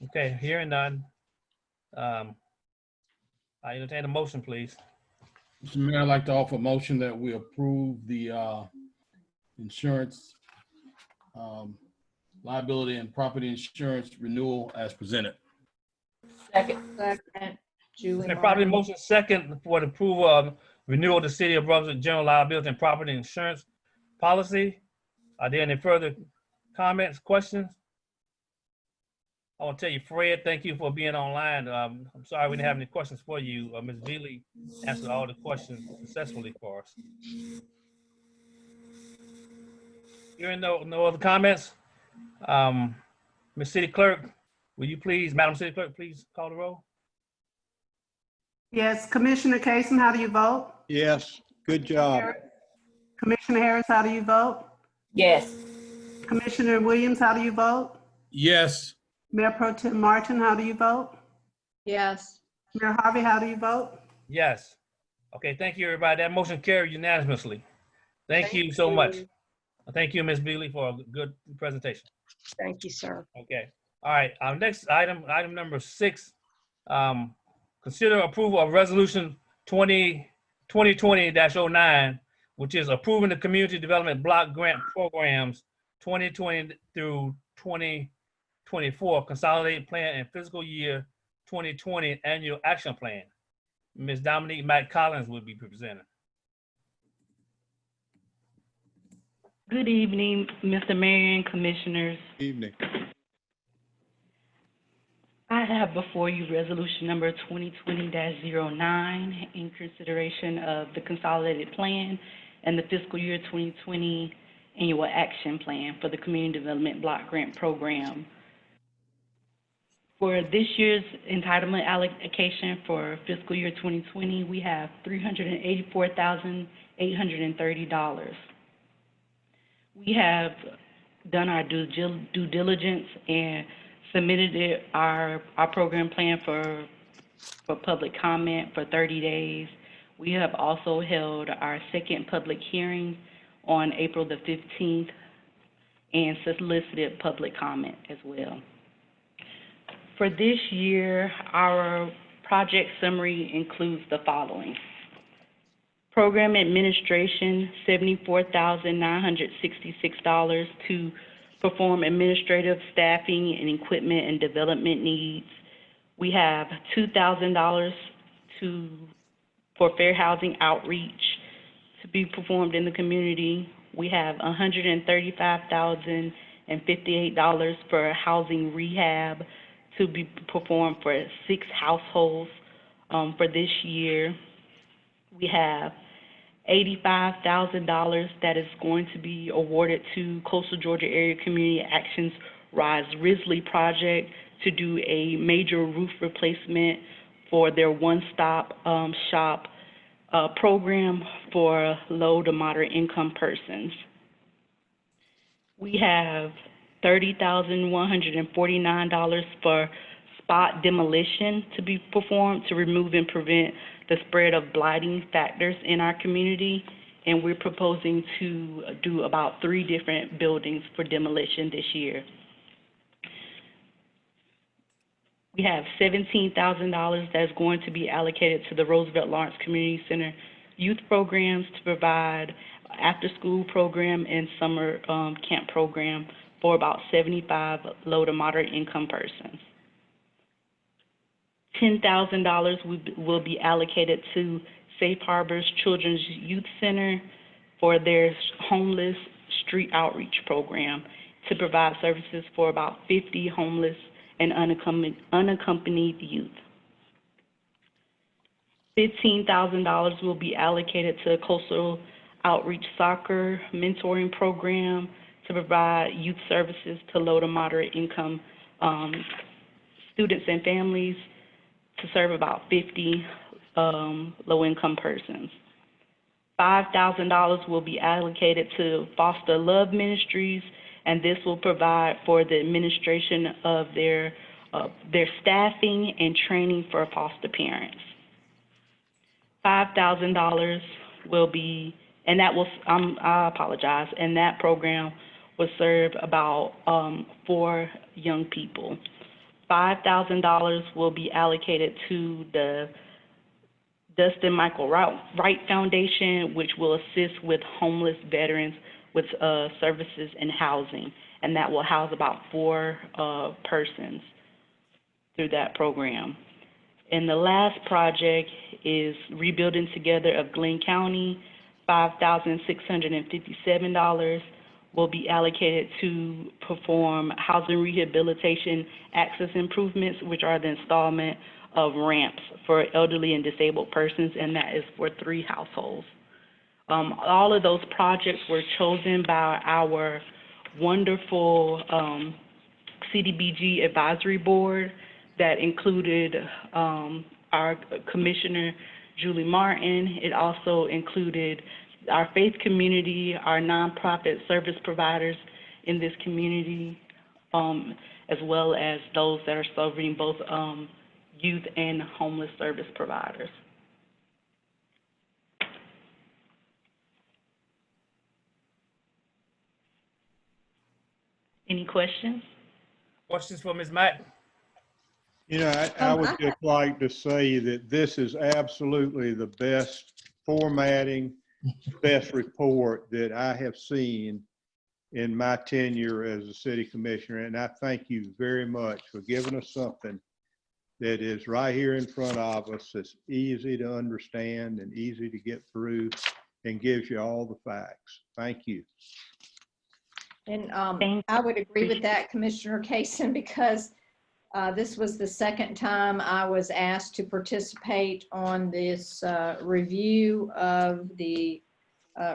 Okay, hearing none. I entertain a motion, please. Mr. Mayor, I'd like to offer a motion that we approve the insurance, liability and property insurance renewal as presented. Second. Julie And probably Martin. motion second for the approval of renewal of the City of Brunswick general liability and property insurance policy. Are there any further comments, questions? I want to tell you, Fred, thank you for being online. I'm sorry we didn't have any questions for you. Ms. Geely answered all the questions successfully for us. Hearing no other comments, Ms. City Clerk, will you please, Madam City Clerk, please call the roll? Yes, Commissioner Kasem, how do you vote? Yes, good job. Commissioner Harris, how do you vote? Yes. Commissioner Williams, how do you vote? Yes. Mayor Pro Tem Martin, how do you vote? Yes. Mayor Harvey, how do you vote? Yes. Okay, thank you, everybody. That motion carried unanimously. Thank you so much. Thank you, Ms. Beasley, for a good presentation. Thank you, sir. Okay. All right. Our next item, item number 6, consider approval of resolution 2020-09, which is approving the community development block grant programs 2020 through 2024 consolidated plan and fiscal year 2020 annual action plan. Ms. Dominique Matt Collins will be presenting. Good evening, Mr. Mayor and Commissioners. Evening. I have before you resolution number 2020-09 in consideration of the consolidated plan and the fiscal year 2020 annual action plan for the community development block grant program. For this year's entitlement allocation for fiscal year 2020, we have $384,830. We have done our due diligence and submitted our program plan for public comment for 30 days. We have also held our second public hearing on April the 15th and solicited public comment as well. For this year, our project summary includes the following. Program administration, $74,966 to perform administrative staffing and equipment and development needs. We have $2,000 for fair housing outreach to be performed in the community. We have $135,058 for housing rehab to be performed for 6 households for this year. We have $85,000 that is going to be awarded to Coastal Georgia Area Community Action's Rise Risley project to do a major roof replacement for their one-stop shop program for low to moderate income persons. We have $30,149 for spot demolition to be performed to remove and prevent the spread of blighting factors in our community, and we're proposing to do about 3 different buildings for demolition this year. We have $17,000 that's going to be allocated to the Roosevelt Lawrence Community Center youth programs to provide after-school program and summer camp program for about 75 low to moderate income persons. $10,000 will be allocated to Safe Harbors Children's Youth Center for their homeless street outreach program to provide services for about 50 homeless and unaccompanied youth. $15,000 will be allocated to Coastal Outreach Soccer Mentoring Program to provide youth services to low to moderate income students and families to serve about 50 low-income persons. $5,000 will be allocated to Foster Love Ministries, and this will provide for the administration of their staffing and training for foster parents. $5,000 will be, and that will, I apologize, and that program will serve about 4 young people. $5,000 will be allocated to the Dustin Michael Wright Foundation, which will assist with homeless veterans with services and housing, and that will house about 4 persons through that program. And the last project is Rebuilding Together of Glenn County. $5,657 will be allocated to perform housing rehabilitation access improvements, which are the installment of ramps for elderly and disabled persons, and that is for 3 households. All of those projects were chosen by our wonderful CDBG advisory board that included our Commissioner Julie Martin. It also included our faith community, our nonprofit service providers in this community, as well as those that are serving both youth and homeless service providers. Any questions? Questions for Ms. Mack? You know, I would just like to say that this is absolutely the best formatting, best report that I have seen in my tenure as a city commissioner. And I thank you very much for giving us something that is right here in front of us, that's easy to understand and easy to get through and gives you all the facts. Thank you. And I would agree with that, Commissioner Kaysen, because this was the second time I was asked to participate on this review of the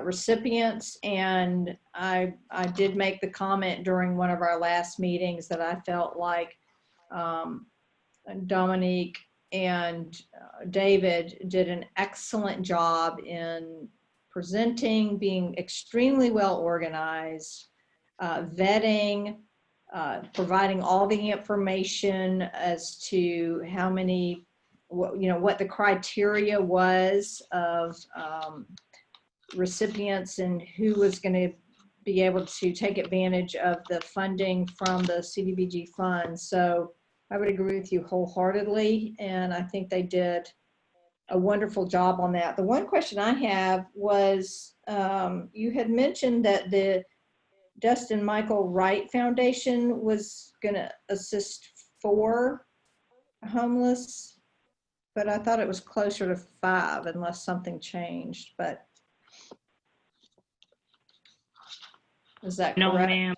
recipients. And I did make the comment during one of our last meetings that I felt like Dominique and David did an excellent job in presenting, being extremely well organized, vetting, providing all the information as to how many, what the criteria was of recipients and who was going to be able to take advantage of the funding from the CDBG funds. So I would agree with you wholeheartedly, and I think they did a wonderful job on that. The one question I have was, you had mentioned that the Dustin Michael Wright Foundation was going to assist 4 homeless, but I thought it was closer to 5 unless something changed. But is that No, correct? ma'am.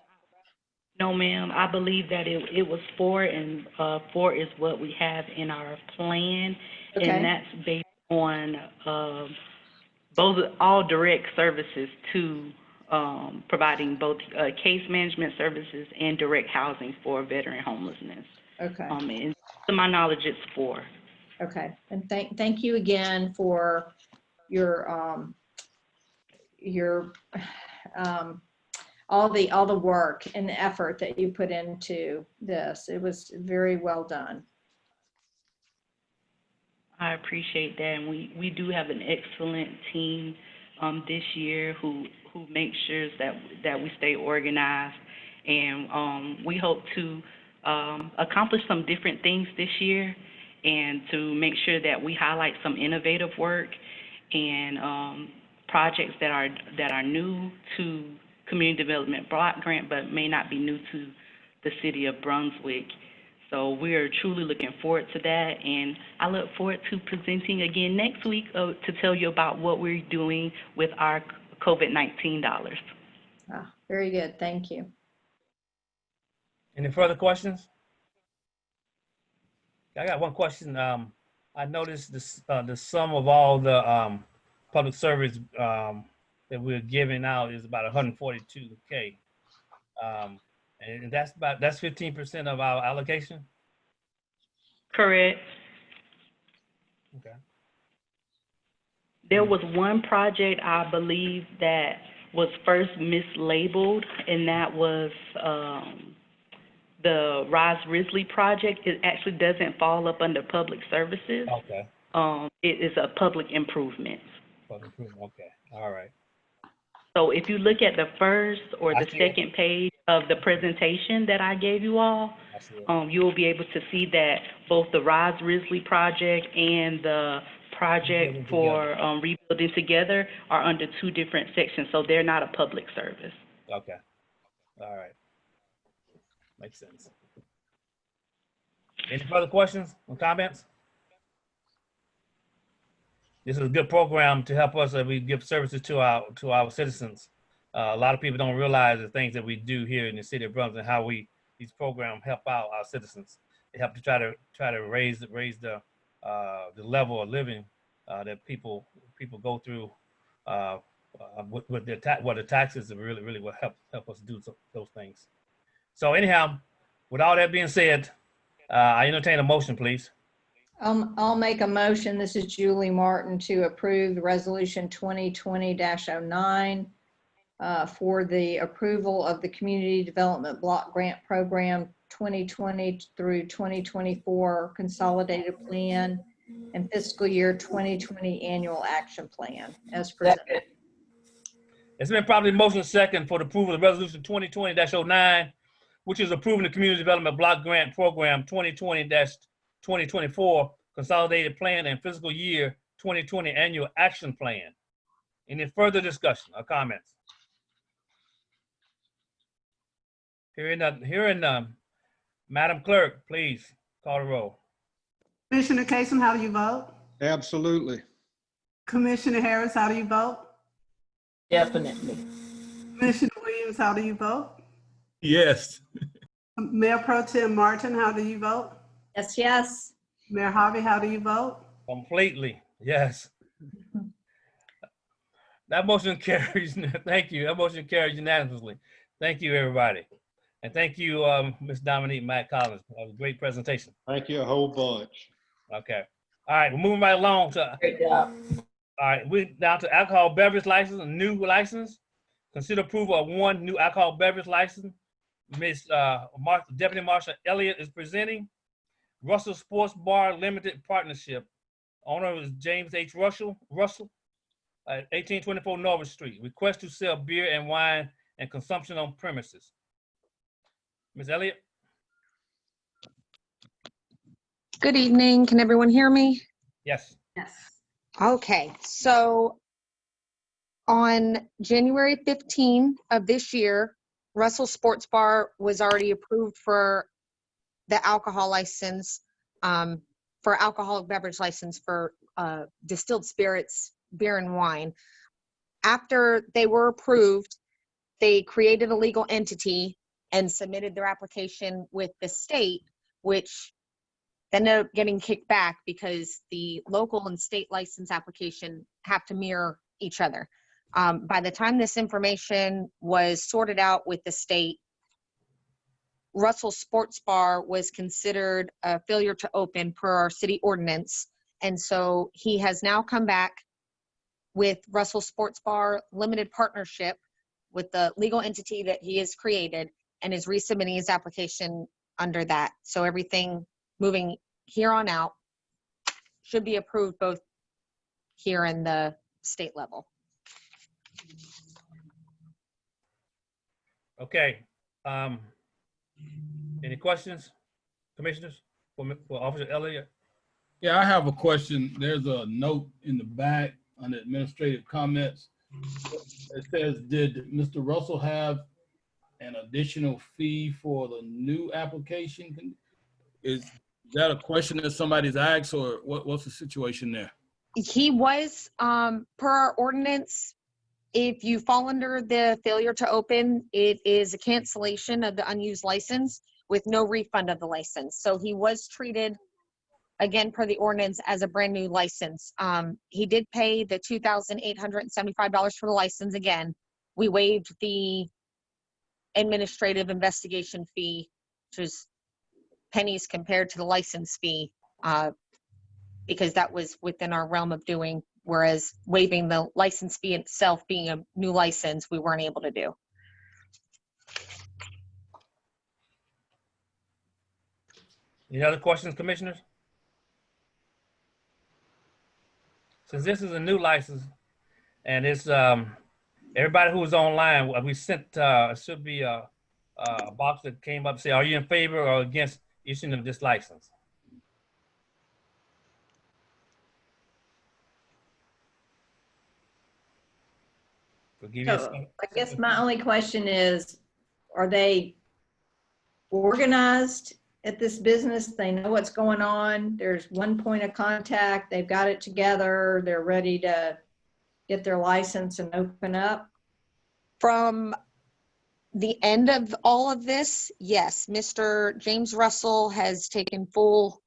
No, ma'am. I believe that it was 4, and 4 is what we have in our plan, Okay. and that's based on all direct services to providing both case management services and direct housing for veteran homelessness. Okay. And to my knowledge, it's 4. Okay. And thank you again for your all the work and the effort that you put into this. It was very well done. I appreciate that, and we do have an excellent team this year who makes sure that we stay organized, and we hope to accomplish some different things this year, and to make sure that we highlight some innovative work and projects that are new to Community Development Block Grant, but may not be new to the city of Brunswick. So we are truly looking forward to that, and I look forward to presenting again next week to tell you about what we're doing with our COVID-19 dollars. Very good. Thank you. Any further questions? I got one question. I noticed the sum of all the public service that we're giving out is about $142K. And that's 15% of our allocation? Correct. Okay. There was one project, I believe, that was first mislabeled, and that was the Rise Risley project. It actually doesn't fall up under public services. Okay. It is a public improvement. Public improvement. Okay. All right. So if you look at the first or the I see it. second page of the presentation that I gave you all, you will be able to see that both the Rise Risley project and the project for Rebuilding Together are under 2 different sections, so they're not a public service. Okay. All right. Makes sense. Any further questions or comments? This is a good program to help us as we give services to our citizens. A lot of people don't realize the things that we do here in the city of Brunswick, how these programs help out our citizens. They help to try to raise the level of living that people go through with the taxes really will help us do those things. So anyhow, with all that being said, I entertain a motion, please. I'll make a motion. This is Julie Martin to approve the resolution 2020-09 for the approval of the Community Development Block Grant Program 2020 through 2024 Consolidated Plan and Fiscal Year 2020 Annual Action Plan as presented. It's been properly motion second for the approval of resolution 2020-09 which is approving the Community Development Block Grant Program 2020-2024 Consolidated Plan and Fiscal Year 2020 Annual Action Plan. Any further discussion or comments? Hearing none. Madam Clerk, please call the roll. Commissioner Kasem, how do you vote? Absolutely. Commissioner Harris, how do you vote? Definitely. Commissioner Williams, how do you vote? Yes. Mayor Pro Tem Martin, how do you vote? Yes, yes. Mayor Harvey, how do you vote? Completely, yes. That motion carries. Thank you. That motion carries unanimously. Thank you, everybody. And thank you, Ms. Dominique Matt Collins. That was a great presentation. Thank you a whole bunch. Okay. All right, we're moving right along to, Great job. all right, we're down to alcohol beverage license, a new license. Consider approval of one new alcohol beverage license. Ms. Deputy Marshal Elliott is presenting. Russell Sports Bar Limited Partnership. Owner is James H. Russell, at 1824 Norwood Street. Request to sell beer and wine and consumption on premises. Ms. Elliott? Good evening. Can everyone hear me? Yes. Yes. Okay, so on January 15 of this year, Russell Sports Bar was already approved for the alcohol license, for alcoholic beverage license for distilled spirits, beer and wine. After they were approved, they created a legal entity and submitted their application with the state, which ended up getting kicked back because the local and state license application have to mirror each other. By the time this information was sorted out with the state, Russell Sports Bar was considered a failure to open per our city ordinance. And so he has now come back with Russell Sports Bar Limited Partnership with the legal entity that he has created and is resubmitting his application under that. So everything moving here on out should be approved both here and the state level. Okay. Any questions, commissioners, for Officer Elliott? Yeah, I have a question. There's a note in the back on the administrative comments. It says, did Mr. Russell have an additional fee for the new application? Is that a question that somebody's asked, or what's the situation there? He was, per our ordinance, if you fall under the failure to open, it is a cancellation of the unused license with no refund of the license. So he was treated, again, per the ordinance, as a brand new license. He did pay the $2,875 for the license again. We waived the administrative investigation fee, which is pennies compared to the license fee, because that was within our realm of doing, whereas waiving the license fee itself being a new license, we weren't able to do. Any other questions, commissioners? Since this is a new license and it's everybody who was online, we sent should be a box that came up, say, are you in favor or against issuing of this license? So I guess my only question is, are they organized at this business? They know what's going on. There's one point of contact. They've got it together. They're ready to get their license and open up. From the end of all of this, yes, Mr. James Russell has taken full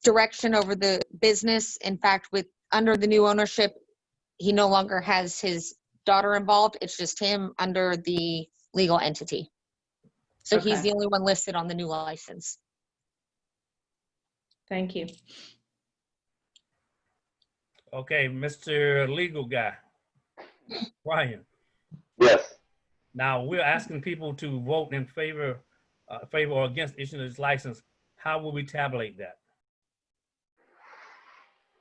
direction over the business. In fact, under the new ownership, he no longer has his daughter involved. It's just him under the legal entity. So Okay. He's the only one listed on the new license. Thank you. Okay, Mr. Legal Guy, Ryan. Yes. Now we're asking people to vote in favor or against issuing this license. How will we tabulate that?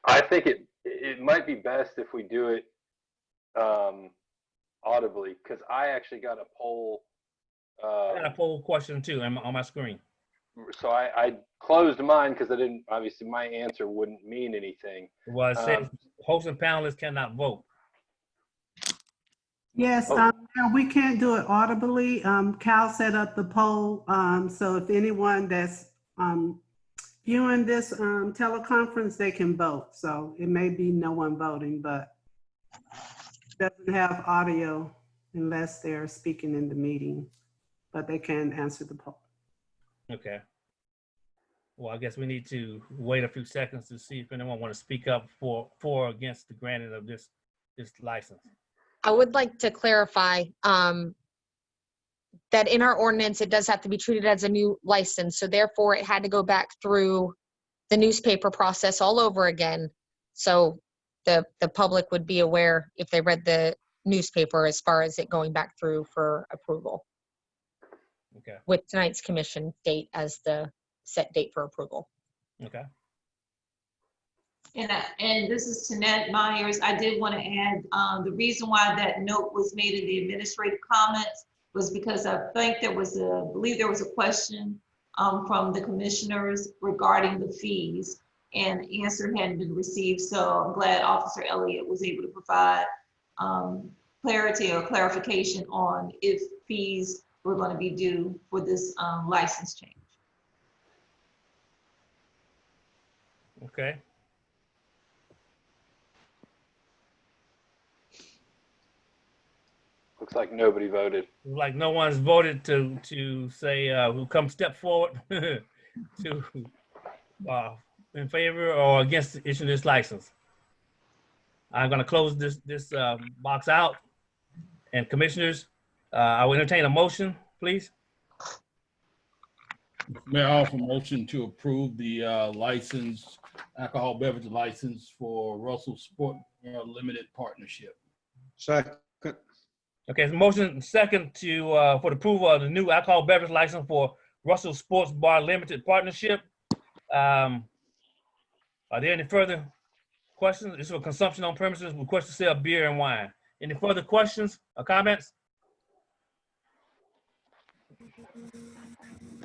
I think it might be best if we do it audibly, because I actually got a poll I got a poll question too on my screen. So I closed mine because I didn't, obviously my answer wouldn't mean anything. Well, it says hosts and panelists cannot vote. Yes, we can't do it audibly. Cal set up the poll, so if anyone that's viewing this teleconference, they can vote. So it may be no one voting, but doesn't have audio unless they're speaking in the meeting, but they can answer the poll. Okay. Well, I guess we need to wait a few seconds to see if anyone want to speak up for or against the granting of this license. I would like to clarify that in our ordinance, it does have to be treated as a new license. So therefore, it had to go back through the newspaper process all over again. So the public would be aware if they read the newspaper as far as it going back through for approval. Okay. With tonight's commission date as the set date for approval. Okay. And this is Tanette Myers. I did want to add, the reason why that note was made in the administrative comments was because I think I believe there was a question from the commissioners regarding the fees, and answer hadn't been received. So I'm glad Officer Elliott was able to provide clarity or clarification on if fees were going to be due for this license change. Okay. Looks like nobody voted. Like no one's voted to say who come step forward to in favor or against issuing this license. I'm going to close this box out. And commissioners, I will entertain a motion, please. Mayor, I offer motion to approve the alcohol beverage license for Russell Sport Limited Partnership. Second. Okay, so motion second to for the approval of the new alcohol beverage license for Russell Sports Bar Limited Partnership. Are there any further questions? This is for consumption on premises, request to sell beer and wine. Any further questions or comments?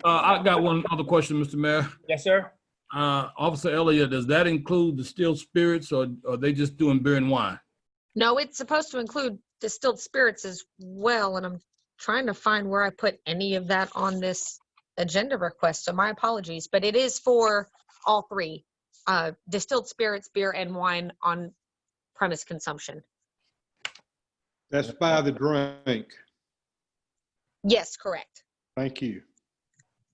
I got one other question, Mr. Mayor. Yes, sir. Officer Elliott, does that include distilled spirits, or are they just doing beer and wine? No, it's supposed to include distilled spirits as well, and I'm trying to find where I put any of that on this agenda request, so my apologies, but it is for all three, distilled spirits, beer, and wine on premise consumption. That's by the drink. Yes, correct. Thank you.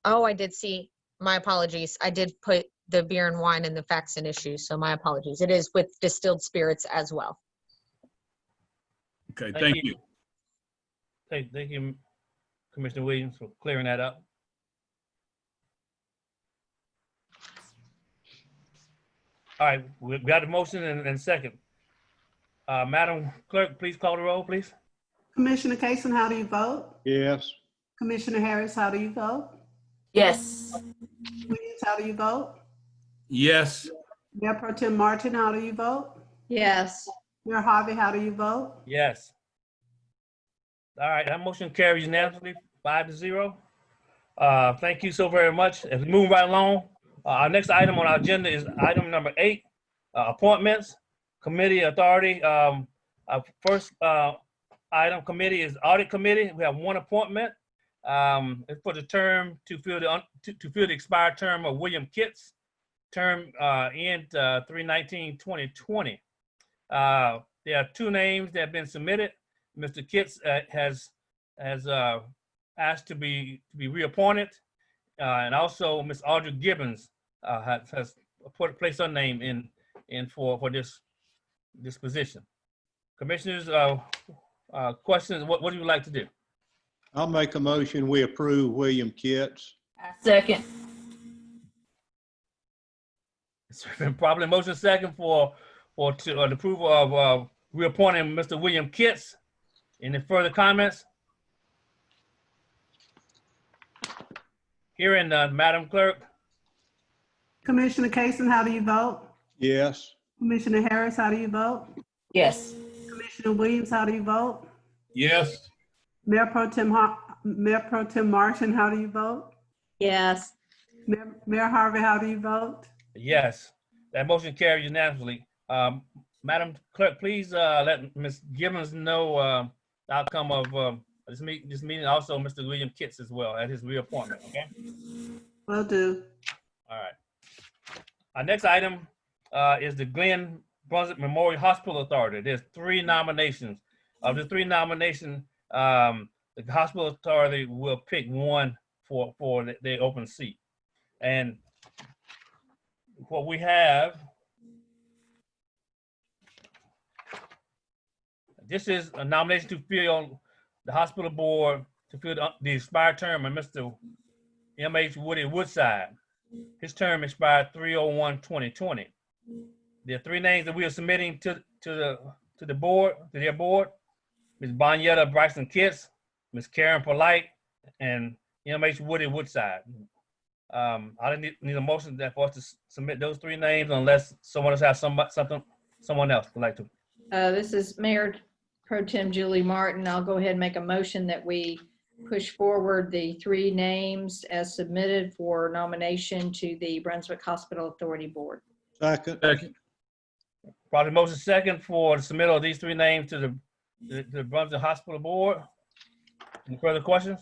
Oh, I did see, my apologies. I did put the beer and wine in the facts and issues, so my apologies. It is with distilled spirits as well. Okay, thank you. Thank you, Commissioner Williams, for clearing that up. All right, we got a motion and second. Madam Clerk, please call the roll, please. Commissioner Kaysen, how do you vote? Yes. Commissioner Harris, how do you vote? Yes. Williams, how do you vote? Yes. Mayor Pro Tem Martin, how do you vote? Yes. Mayor Harvey, how do you vote? Yes. All right, that motion carries unanimously, 5-0. Thank you so very much. As we move right along, our next item on our agenda is item number 8, appointments, committee authority. Our first item committee is audit committee. We have one appointment. It's for the term to fill the expired term of William Kitts. Term end 3/19/2020. There are 2 names that have been submitted. Mr. Kitts has asked to be reappointed, and also Ms. Audrey Gibbons has placed her name in for this position. Commissioners, questions? What do you like to do? I'll make a motion, we approve William Kitts. Second. It's been probably motion second for the approval of reappointing Mr. William Kitts. Any further comments? Hearing none, Madam Clerk. Commissioner Kaysen, how do you vote? Yes. Commissioner Harris, how do you vote? Yes. Commissioner Williams, how do you vote? Yes. Mayor Pro Tem Mayor Pro Tem Martin, how do you vote? Yes. Mayor Harvey, how do you vote? Yes, that motion carries unanimously. Madam Clerk, please let Ms. Gibbons know the outcome of this meeting. Also, Mr. William Kitts as well at his reappointment. Okay. Will do. All right. Our next item is the Glenn Brunswick Memorial Hospital Authority. There's 3 nominations. Of the 3 nominations, the hospital authority will pick one for the open seat. And what we have, this is a nomination to fill the hospital board to fill the expired term of Mr. M.H. Woody Woodside. His term expired 3/01/2020. There are 3 names that we are submitting to the board, to their board: Ms. Bonyetta Bryson Kitts, Ms. Karen Polite, and M.H. Woody Woodside. I need a motion for us to submit those 3 names unless someone else has someone else would like to. This is Mayor Pro Tem Julie Martin. I'll go ahead and make a motion that we push forward the 3 names as submitted for nomination to the Brunswick Hospital Authority Board. Second. Probably motion second for the submittal of these 3 names to the Brunswick Hospital Board. Any further questions?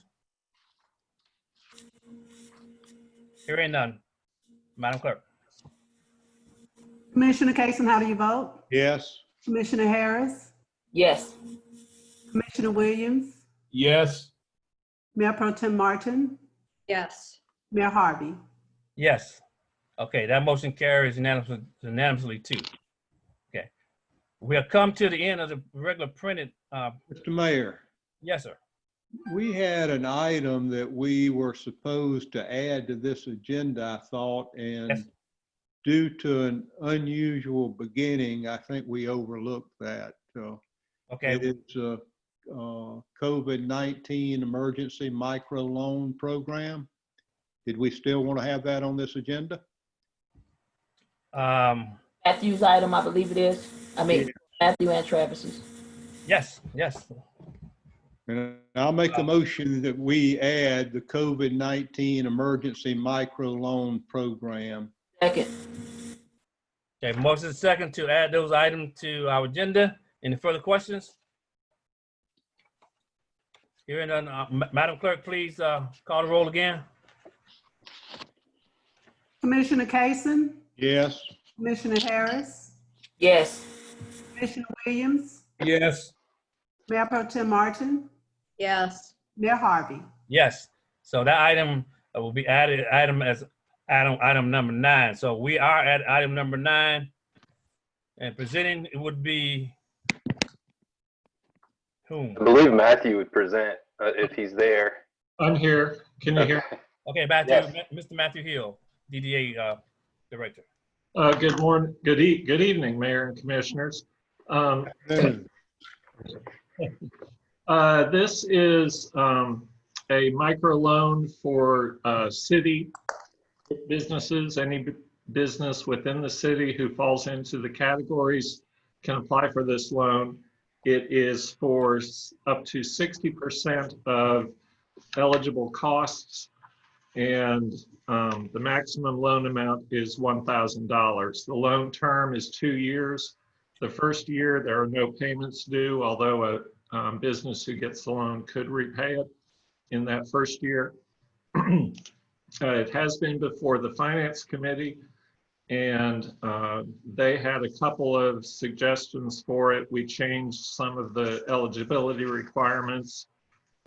Hearing none. Madam Clerk. Commissioner Kason, how do you vote? Yes. Commissioner Harris? Yes. Commissioner Williams? Yes. Mayor Pro Tem Martin? Yes. Mayor Harvey? Yes. Okay, that motion carries unanimously too. Okay. We have come to the end of the regular printed. Mr. Mayor, Yes, sir. we had an item that we were supposed to add to this agenda, I thought, and Yes. due to an unusual beginning, I think we overlooked that. So Okay. it is a COVID-19 emergency microloan program. Did we still want to have that on this agenda? Matthew's item, I believe it is. I mean, Matthew and Travis's. Yes, yes. And I'll make a motion that we add the COVID-19 emergency microloan program. Second. Okay, motion second to add those items to our agenda. Any further questions? Hearing none, Madam Clerk, please call the roll again. Commissioner Kason? Yes. Commissioner Harris? Yes. Commissioner Williams? Yes. Mayor Pro Tem Martin? Yes. Mayor Harvey? Yes. So that item will be added item number 9. So we are at item number 9, and presenting it would be whom? I believe Matthew would present if he's there. I'm here. Can you hear? Okay, Matthew, Yes. Mr. Matthew Hill, DDA Director. Good morning. Good evening, Mayor and Commissioners. This is a microloan for city businesses. Any business within the city who falls into the categories can apply for this loan. It is for up to 60% of eligible costs, and the maximum loan amount is $1,000. The loan term is 2 years. The first year, there are no payments due, although a business who gets the loan could repay it in that first year. It has been before the Finance Committee, and they had a couple of suggestions for it. We changed some of the eligibility requirements,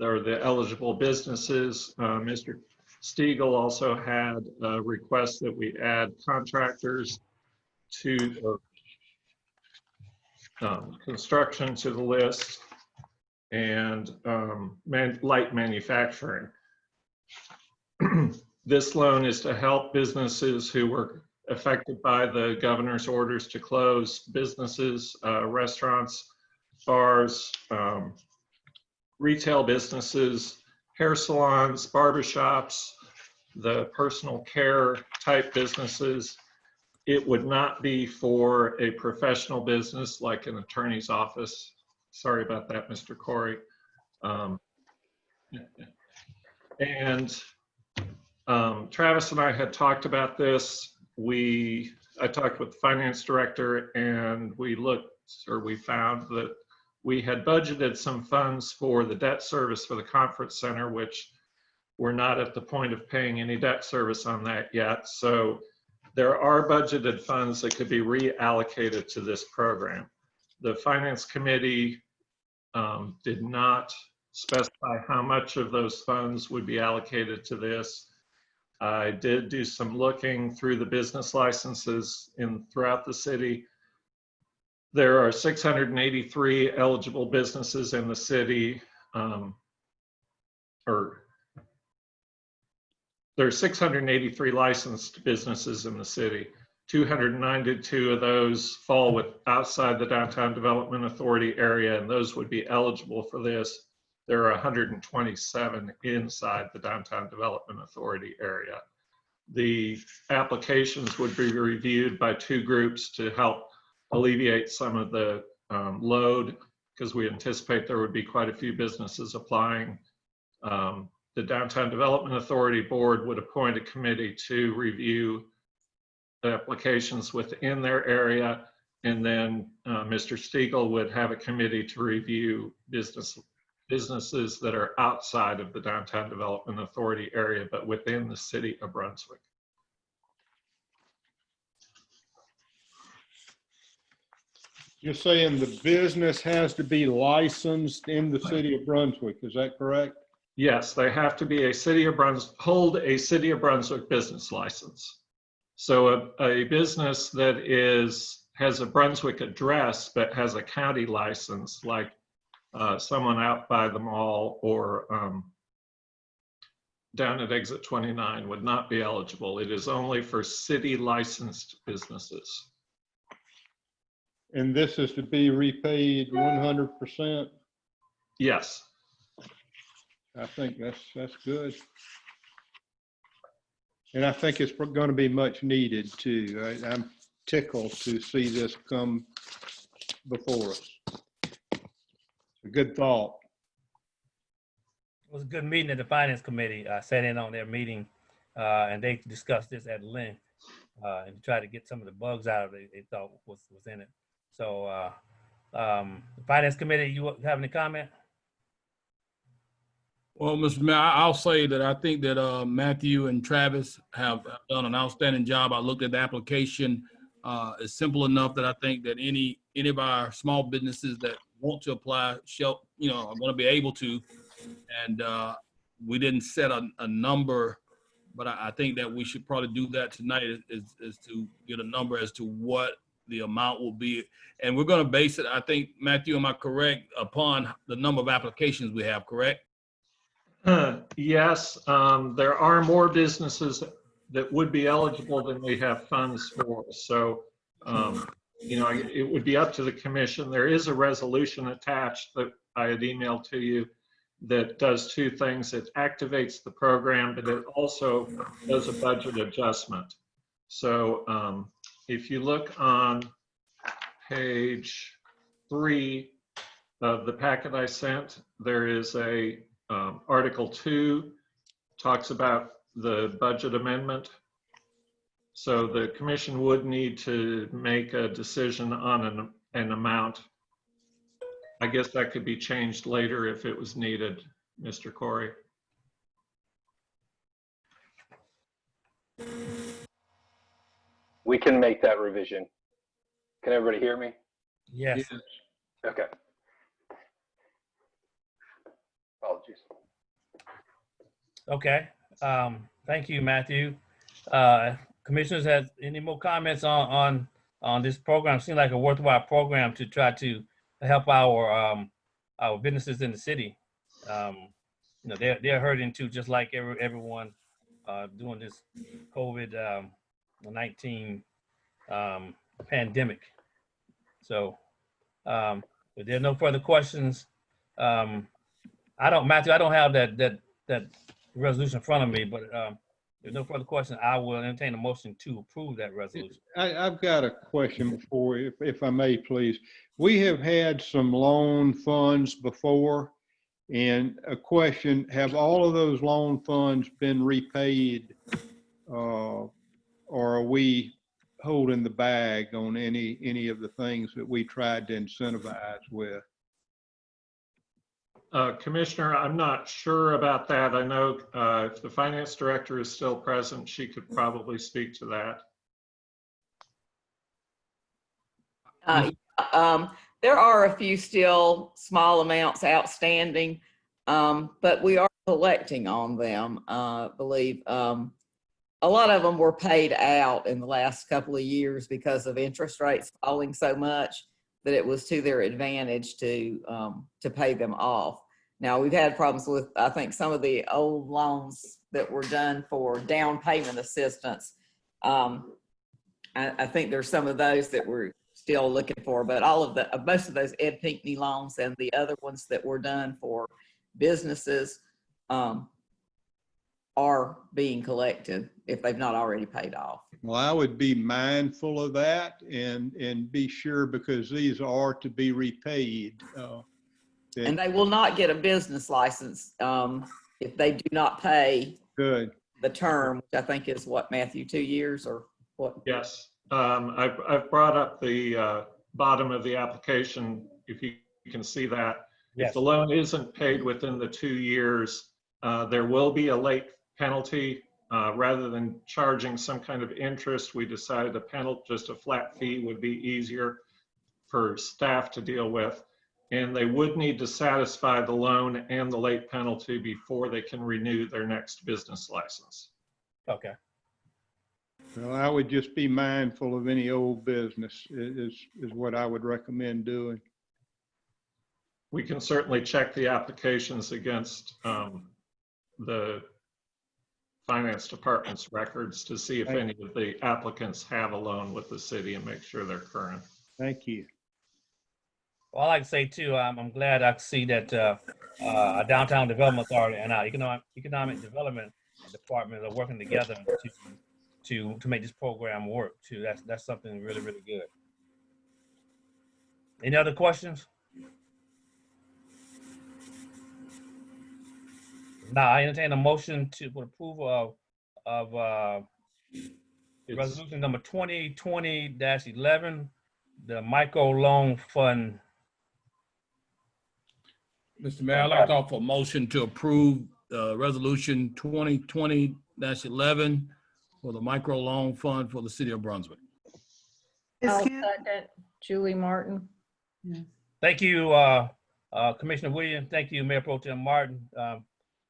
or the eligible businesses. Mr. Stiegel also had a request that we add contractors to construction to the list, and light manufacturing. This loan is to help businesses who were affected by the governor's orders to close businesses, restaurants, bars, retail businesses, hair salons, barbershops, the personal care type businesses. It would not be for a professional business like an attorney's office. Sorry about that, Mr. Corey. And Travis and I had talked about this. I talked with the finance director, and we found that we had budgeted some funds for the debt service for the conference center, which we're not at the point of paying any debt service on that yet. So there are budgeted funds that could be reallocated to this program. The finance committee did not specify how much of those funds would be allocated to this. I did do some looking through the business licenses throughout the city. There are 683 eligible businesses in the city, there are 683 licensed businesses in the city. 292 of those fall outside the Downtown Development Authority area, and those would be eligible for this. There are 127 inside the Downtown Development Authority area. The applications would be reviewed by two groups to help alleviate some of the load, because we anticipate there would be quite a few businesses applying. The Downtown Development Authority Board would appoint a committee to review the applications within their area, and then Mr. Stiegel would have a committee to review businesses that are outside of the Downtown Development Authority area, but within the city of Brunswick. You're saying the business has to be licensed in the city of Brunswick, is that correct? Yes, they have to be hold a City of Brunswick business license. So a business that has a Brunswick address but has a county license, like someone out by the mall or down at exit 29, would not be eligible. It is only for city licensed businesses. And this is to be repaid 100%? Yes. I think that's good. And I think it's going to be much needed too. I'm tickled to see this come before us. A good thought. It was a good meeting at the Finance Committee. I sat in on their meeting and they discussed this at length and tried to get some of the bugs out of it they thought was in it. So the Finance Committee, you have any comment? Well, Mr. Mayor, I'll say that I think that Matthew and Travis have done an outstanding job. I looked at the application. It's simple enough that I think that any of our small businesses that want to apply are going to be able to. And we didn't set a number, but I think that we should probably do that tonight is to get a number as to what the amount will be. And we're going to base it, I think, Matthew, am I correct, upon the number of applications we have, correct? Yes, there are more businesses that would be eligible than we have funds for. So, it would be up to the commission. There is a resolution attached that I had emailed to you that does two things. It activates the program, but it also does a budget adjustment. So if you look on page 3 of the packet I sent, there is a Article 2 talks about the budget amendment. So the commission would need to make a decision on an amount. I guess that could be changed later if it was needed, Mr. Corey. We can make that revision. Can everybody hear me? Yes. Okay. Apologies. Okay. Thank you, Matthew. Commissioners, has any more comments on this program? Seems like a worthwhile program to try to help our businesses in the city. They're hurting too, just like everyone during this COVID-19 pandemic. So if there are no further questions, Matthew, I don't have that resolution in front of me, but if there's no further questions, I will entertain a motion to approve that resolution. I've got a question before, if I may, please. We have had some loan funds before, And a question, have all of those loan funds been repaid? Or are we holding the bag on any of the things that we tried to incentivize with? Commissioner, I'm not sure about that. I know if the finance director is still present, she could probably speak to that. There are a few still small amounts outstanding, but we are collecting on them, I believe. A lot of them were paid out in the last couple of years because of interest rates falling so much that it was to their advantage to pay them off. Now, we've had problems with, I think, some of the old loans that were done for down payment assistance. I think there's some of those that we're still looking for, but most of those Ed Pinckney loans and the other ones that were done for businesses are being collected if they've not already paid off. Well, I would be mindful of that and be sure, because these are to be repaid. And they will not get a business license if they do not pay Good. the term, which I think is what, Matthew, 2 years or what? Yes, I've brought up the bottom of the application, if you can see that. Yes. If the loan isn't paid within the 2 years, there will be a late penalty. Rather than charging some kind of interest, we decided just a flat fee would be easier for staff to deal with. And they would need to satisfy the loan and the late penalty before they can renew their next business license. Okay. Well, I would just be mindful of any old business is what I would recommend doing. We can certainly check the applications against the finance department's records to see if any of the applicants have a loan with the city and make sure they're current. Thank you. Well, I like to say too, I'm glad I see that our downtown development authority and our economic development department are working together to make this program work too. That's something really, really good. Any other questions? Now I entertain a motion for approval of resolution number 2020-11, the micro loan fund. Mr. Mayor, I'd like to offer a motion to approve resolution 2020-11 for the micro loan fund for the city of Brunswick. I'll second. Julie Martin. Thank you, Commissioner Williams. Thank you, Mayor Pro Tem Martin.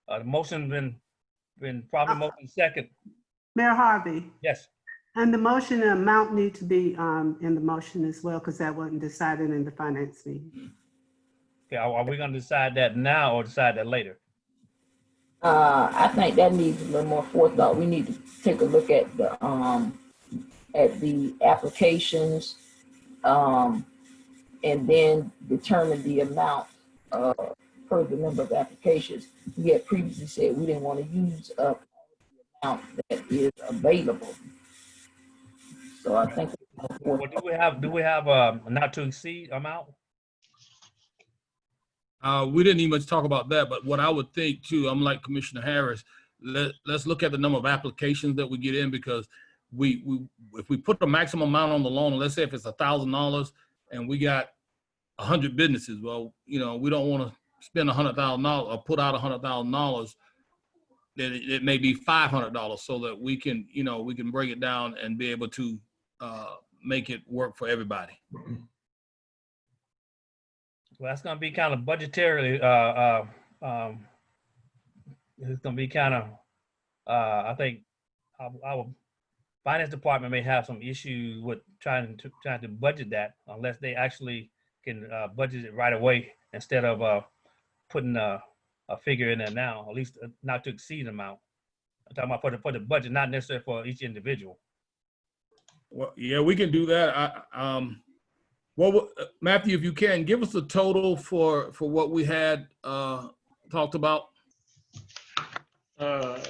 The motion been probably motion second. Mayor Harvey. Yes. And the motion and amount need to be in the motion as well, because that wasn't decided in the finance meeting. Okay, are we gonna decide that now or decide that later? I think that needs a little more forethought. We need to take a look at the applications, and then determine the amount per the number of applications. We had previously said we didn't want to use up the amount that is available. So I think. Well, do we have a not to exceed amount? We didn't even talk about that, but what I would think too, I'm like Commissioner Harris, let's look at the number of applications that we get in, because if we put the maximum amount on the loan, let's say if it's $1,000 and we got 100 businesses, well, we don't want to spend $100,000 or put out $100,000, then it may be $500 so that we can break it down and be able to make it work for everybody. Well, that's gonna be kind of budgetarily, it's gonna be kind of, I think our finance department may have some issues with trying to budget that unless they actually can budget it right away instead of putting a figure in there now, at least not to exceed amount. I'm talking about for the budget, not necessarily for each individual. Well, yeah, we can do that. Well, Matthew, if you can, give us the total for what we had talked about. The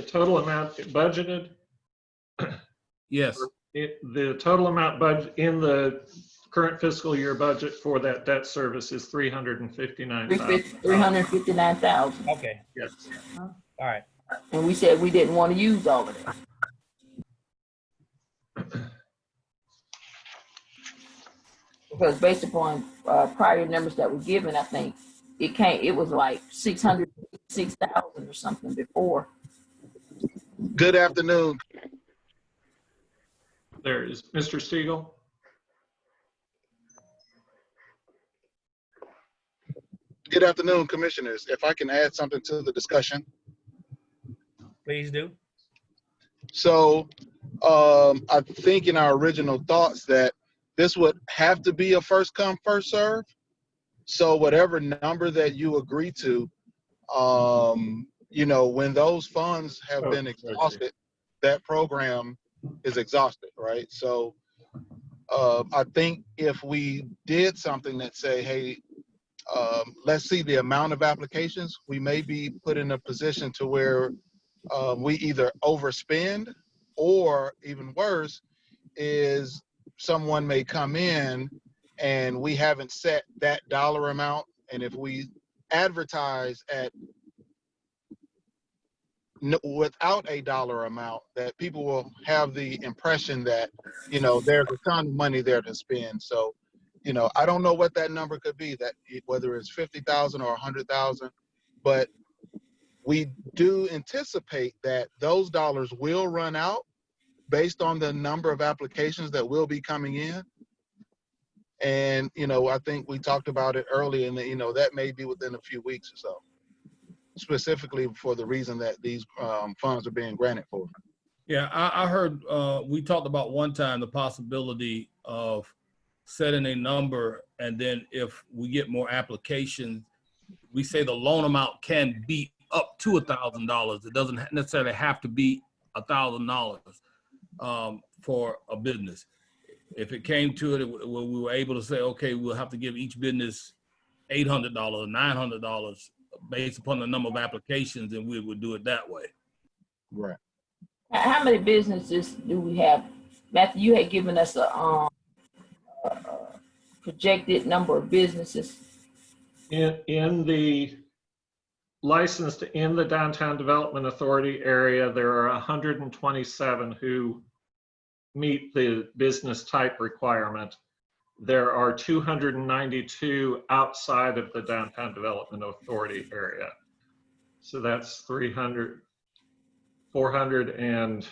total amount budgeted? Yes. The total amount budget in the current fiscal year budget for that debt service is $359,000. 359,000. Okay, Yes. all right. And we said we didn't want to use all of that. Because based upon prior numbers that were given, I think it was like 606,000 or something before. Good afternoon. There is Mr. Siegel. Good afternoon, commissioners. If I can add something to the discussion. Please do. So I think in our original thoughts that this would have to be a first come, first serve. So whatever number that you agree to, you know, when those funds have been exhausted, that program is exhausted, right? So I think if we did something that say, hey, let's see the amount of applications, we may be put in a position to where we either overspend, or even worse is someone may come in and we haven't set that dollar amount. And if we advertise at without a dollar amount, that people will have the impression that, you know, there's a ton of money there to spend. So, you know, I don't know what that number could be, that whether it's 50,000 or 100,000, but we do anticipate that those dollars will run out based on the number of applications that will be coming in. And, you know, I think we talked about it earlier, and, you know, that may be within a few weeks or so, specifically for the reason that these funds are being granted for. Yeah, I heard, we talked about one time the possibility of setting a number, and then if we get more applications, we say the loan amount can be up to $1,000. It doesn't necessarily have to be $1,000 for a business. If it came to it, we were able to say, okay, we'll have to give each business $800, $900 based upon the number of applications, and we would do it that way. Right. How many businesses do we have? Matthew, you had given us a projected number of businesses. In the licensed in the Downtown Development Authority area, there are 127 who meet the business type requirement. There are 292 outside of the Downtown Development Authority area. So that's 419.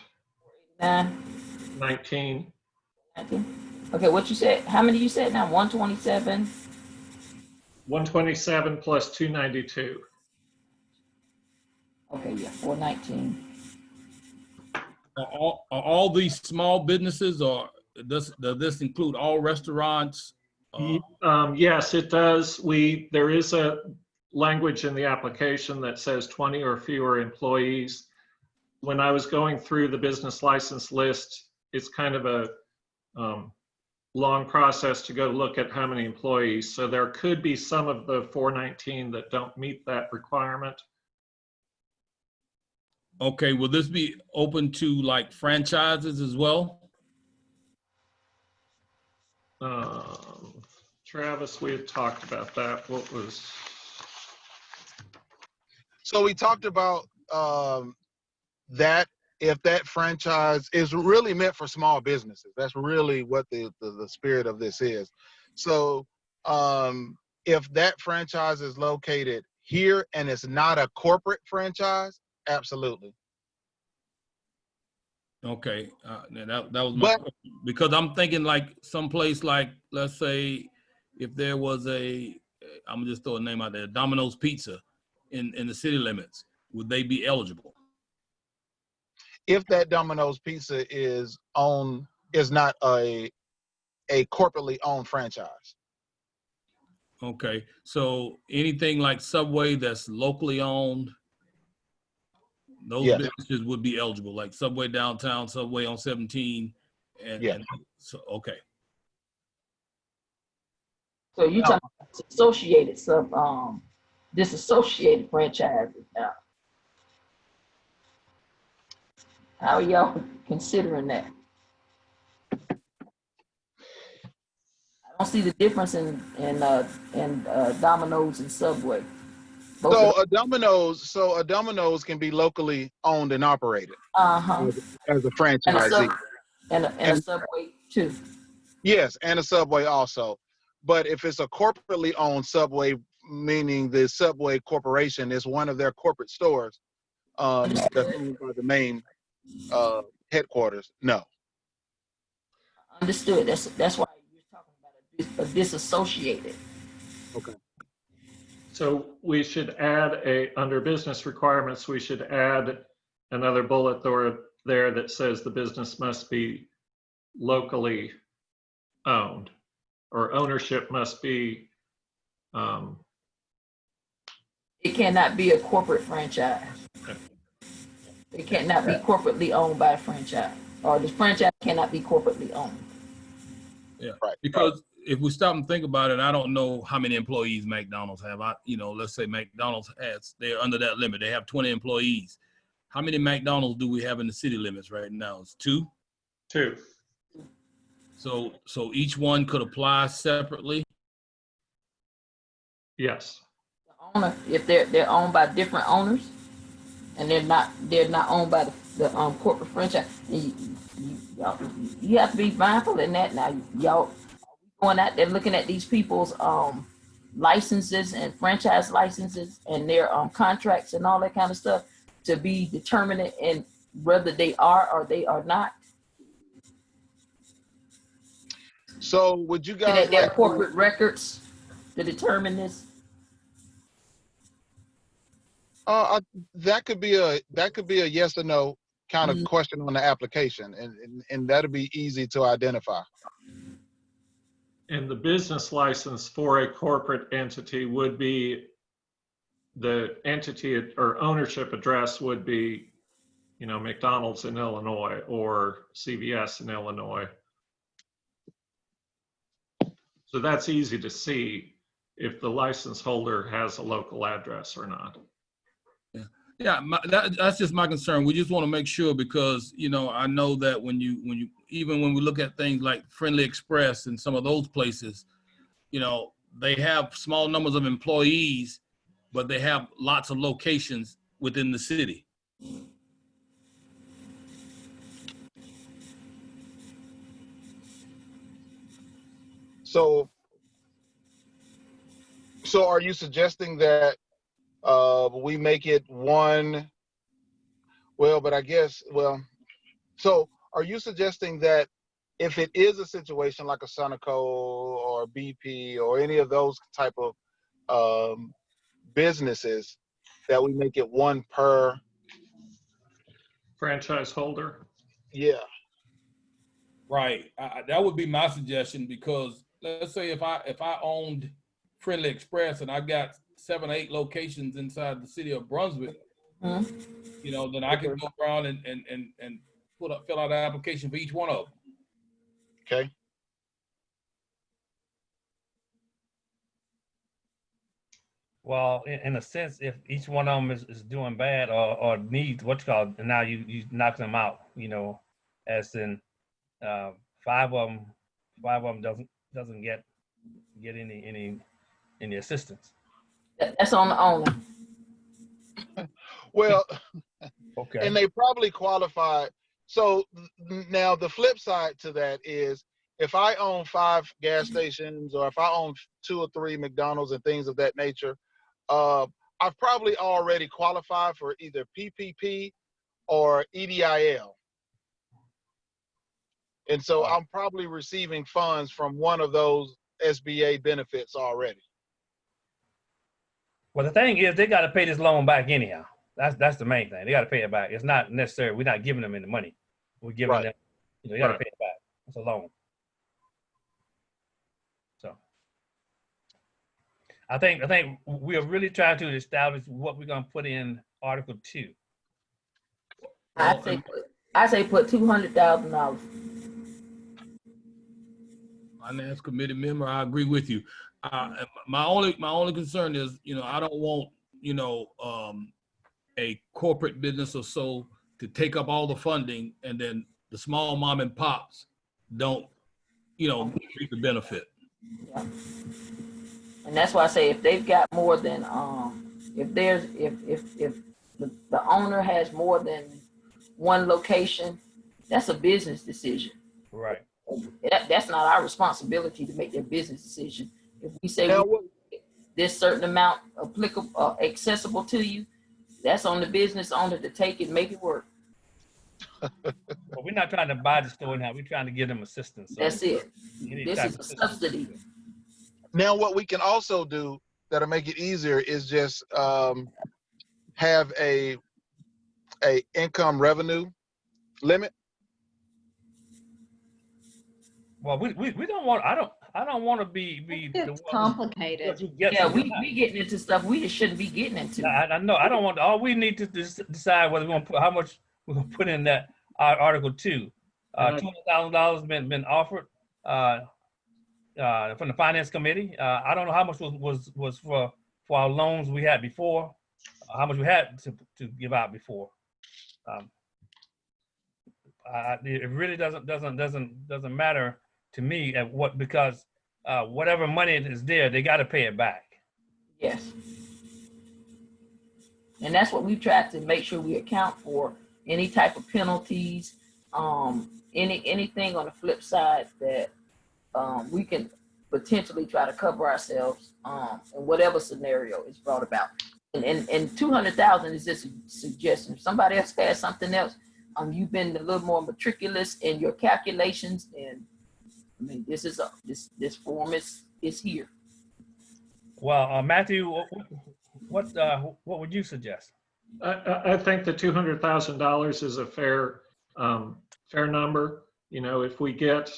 Okay, what you said? How many you said now? 127? 127 plus 292. Okay, yeah, 419. Are all these small businesses, or does this include all restaurants? Yes, it does. There is a language in the application that says 20 or fewer employees. When I was going through the business license list, it's kind of a long process to go look at how many employees. So there could be some of the 419 that don't meet that requirement. Okay, will this be open to like franchises as well? Travis, we had talked about that. What was? So we talked about that if that franchise is really meant for small businesses. That's really what the spirit of this is. So if that franchise is located here and it's not a corporate franchise, absolutely. Okay, that was my question. Because I'm thinking like someplace like, let's say, if there was I'm just throwing a name out there, Domino's Pizza in the city limits, would they be eligible? If that Domino's Pizza is not a corporately owned franchise. Okay, so anything like Subway that's locally owned, those businesses would be eligible, like Subway downtown, Subway on 17, and so okay. So you talking about associated disassociated franchises now. How are y'all considering that? I I don't see the difference in Domino's and Subway. Both of So a Domino's can be locally owned and operated Uh-huh. as a And a franchisee. and a Subway too. Yes, and a Subway also. But if it's a corporately owned Subway, meaning the Subway Corporation is one of their corporate stores, that's owned by the main headquarters, no. Understood. That's why you're talking about a disassociated. Okay. So we should add under business requirements, we should add another bullet there that says the business must be locally owned, or ownership must be, It cannot be a corporate franchise. It cannot be corporately owned by a franchise, or the franchise cannot be corporately owned. Yeah, because if we stop and think about it, I don't know how many employees McDonald's have. Let's say McDonald's they're under that limit. They have 20 employees. How many McDonald's do we have in the city limits right now? It's 2? 2. So each one could apply separately? Yes. The owner, if they're owned by different owners, and they're not owned by the corporate franchise, you have to be mindful in that. Now, y'all going out there looking at these people's licenses and franchise licenses and their contracts and all that kind of stuff to be determinate in whether they are or they are not. So would you guys their corporate records to determine this? That could be a yes or no kind of question on the application, and that'll be easy to identify. And the business license for a corporate entity would be, the entity or ownership address would be, McDonald's in Illinois or CVS in Illinois. So that's easy to see if the license holder has a local address or not. Yeah, that's just my concern. We just want to make sure, because I know that when you even when we look at things like Friendly Express and some of those places, they have small numbers of employees, but they have lots of locations within the city. So are you suggesting that we make it one? Well, but I guess, so are you suggesting that if it is a situation like a Sunoco or BP or any of those type of businesses, that we make it one per franchise holder? Yeah. Right. That would be my suggestion, because let's say if I owned Friendly Express and I got 7 or 8 locations inside the city of Brunswick, then I could go around and fill out an application for each one of them. Okay. Well, in a sense, if each one of them is doing bad or needs and now you knock them out, as in 5 of them doesn't get any assistance. That's on the owner. Well, okay. And they probably qualify. So now the flip side to that is, if I own 5 gas stations, or if I own 2 or 3 McDonald's and things of that nature, I've probably already qualified for either PPP or EDIL. And so I'm probably receiving funds from one of those SBA benefits already. Well, the thing is, they got to pay this loan back anyhow. That's the main thing. They got to pay it back. It's not necessary. We're not giving them any money. We're giving them, they got to pay it back. It's a loan. So I think we are really trying to establish what we're going to put in Article 2. I say put $200,000. Finance committee member, I agree with you. My only concern is, I don't want, a corporate business or so to take up all the funding, and then the small mom and pops don't, reap the benefit. Yeah. And that's why I say if they've got more than, if the owner has more than one location, that's a business decision. Right. That's not our responsibility to make their business decision. If we say Now, this certain amount applicable, accessible to you, that's on the business owner to take it, make it work. Well, we're not trying to buy the store now. We're trying to give them assistance. So That's it. any This type is of a assistance. subsidy. now what we can also do that'll make it easier is just have a income revenue limit. Well, we don't want. I don't want to be the It's one complicated. who gets Yeah, it. we getting into stuff we just shouldn't be getting into. I know. I don't want. All we need to decide whether we want to put how much we're gonna put in that Article 2. $200,000 been offered from the Finance Committee. I don't know how much was for our loans we had before. How much we had to give out before. It really doesn't matter to me at what, because whatever money is there, they got to pay it back. Yes. And that's what we've tried to make sure we account for, any type of penalties, anything on the flip side that we can potentially try to cover ourselves in whatever scenario is brought about. And 200,000 is just a suggestion. If somebody else has something else, you've been a little more meticulous in your calculations, and I mean, this form is here. Well, Matthew, what would you suggest? I think the $200,000 is a fair number. You know, if we get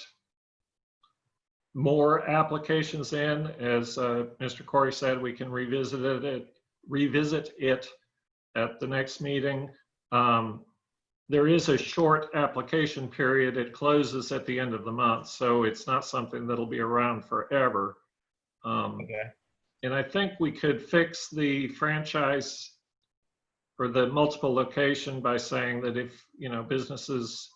more applications in, as Mr. Corey said, we can revisit it at the next meeting. There is a short application period. It closes at the end of the month, so it's not something that'll be around forever. Okay. And I think we could fix the franchise or the multiple location by saying that if, you know, businesses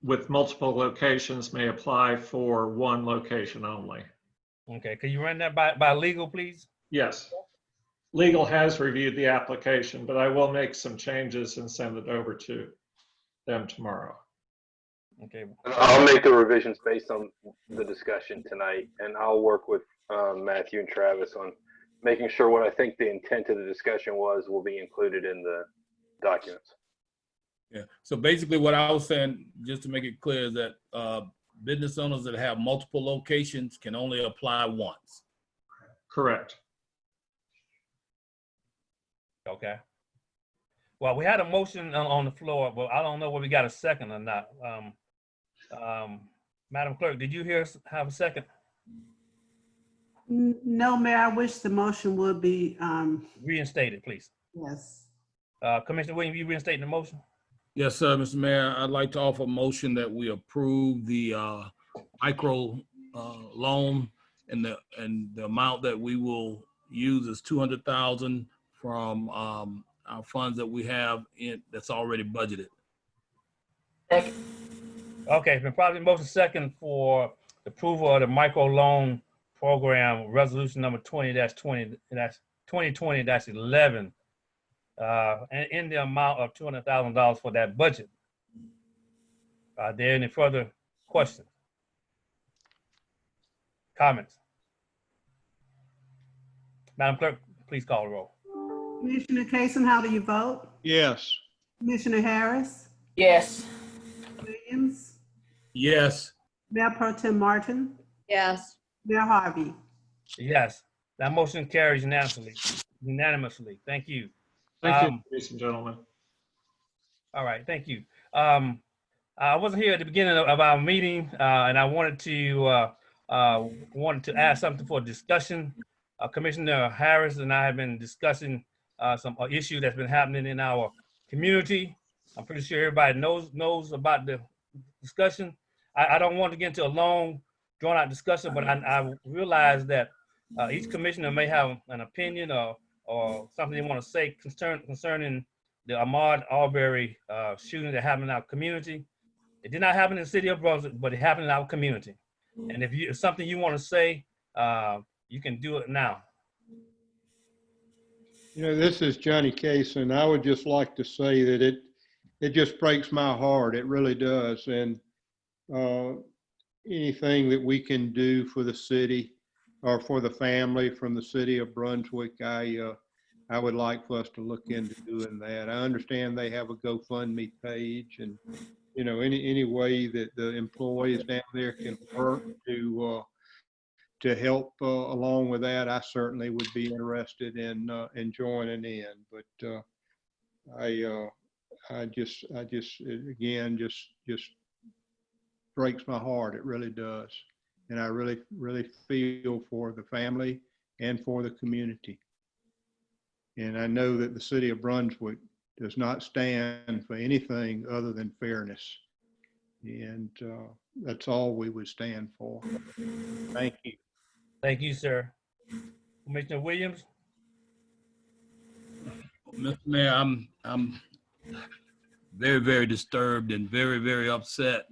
with multiple locations may apply for one location only. Okay, can you run that by legal, please? Yes. Legal has reviewed the application, but I will make some changes and send it over to them tomorrow. Okay. I'll make the revisions based on the discussion tonight, and I'll work with Matthew and Travis on making sure what I think the intent of the discussion was will be included in the documents. Yeah. So basically what I was saying, just to make it clear, is that business owners that have multiple locations can only apply once. Correct. Okay. Well, we had a motion on the floor, but I don't know whether we got a second or not. Madam Clerk, did you have a second? No, Mayor, I wish the motion would be, Reinstated, please. yes. Commissioner Williams, you reinstating the motion? Yes, sir, Mr. Mayor. I'd like to offer a motion that we approve the micro loan, and the amount that we will use is $200,000 from our funds that we have that's already budgeted. Okay, it's been probably motion second for the approval of the micro loan program resolution number 2020-11, and in the amount of $200,000 for that budget. Are there any further questions? Comments? Madam Clerk, please call the roll. Commissioner Kason, how do you vote? Yes. Commissioner Harris? Yes. Williams? Yes. Mayor Pro Tem Martin? Yes. Mayor Harvey? Yes, that motion carries unanimously. Thank you. Thank you, ladies and gentlemen. All right, thank you. I wasn't here at the beginning of our meeting, and I wanted to ask something for discussion. Commissioner Harris and I have been discussing some issue that's been happening in our community. I'm pretty sure everybody knows about the discussion. I don't want to get into a long, drawn-out discussion, but I realize that each commissioner may have an opinion or something they want to say concerning the Ahmaud Arbery shooting that happened in our community. It did not happen in the city of Brunswick, but it happened in our community. And if it's something you want to say, you can do it now. You know, this is Johnny Case, and I would just like to say that it just breaks my heart. It really does. And anything that we can do for the city or for the family from the city of Brunswick, I would like for us to look into doing that. I understand they have a GoFundMe page, and you know, any way that the employees down there can work to help along with that, I certainly would be interested in joining in. But I just it, again just breaks my heart. It really does, and I really feel for the family and for the community. And I know that the city of Brunswick does not stand for anything other than fairness, and that's all we would stand for. Thank you. Thank you, sir. Commissioner Williams? Mr. Mayor, I'm very, very disturbed and very, very upset.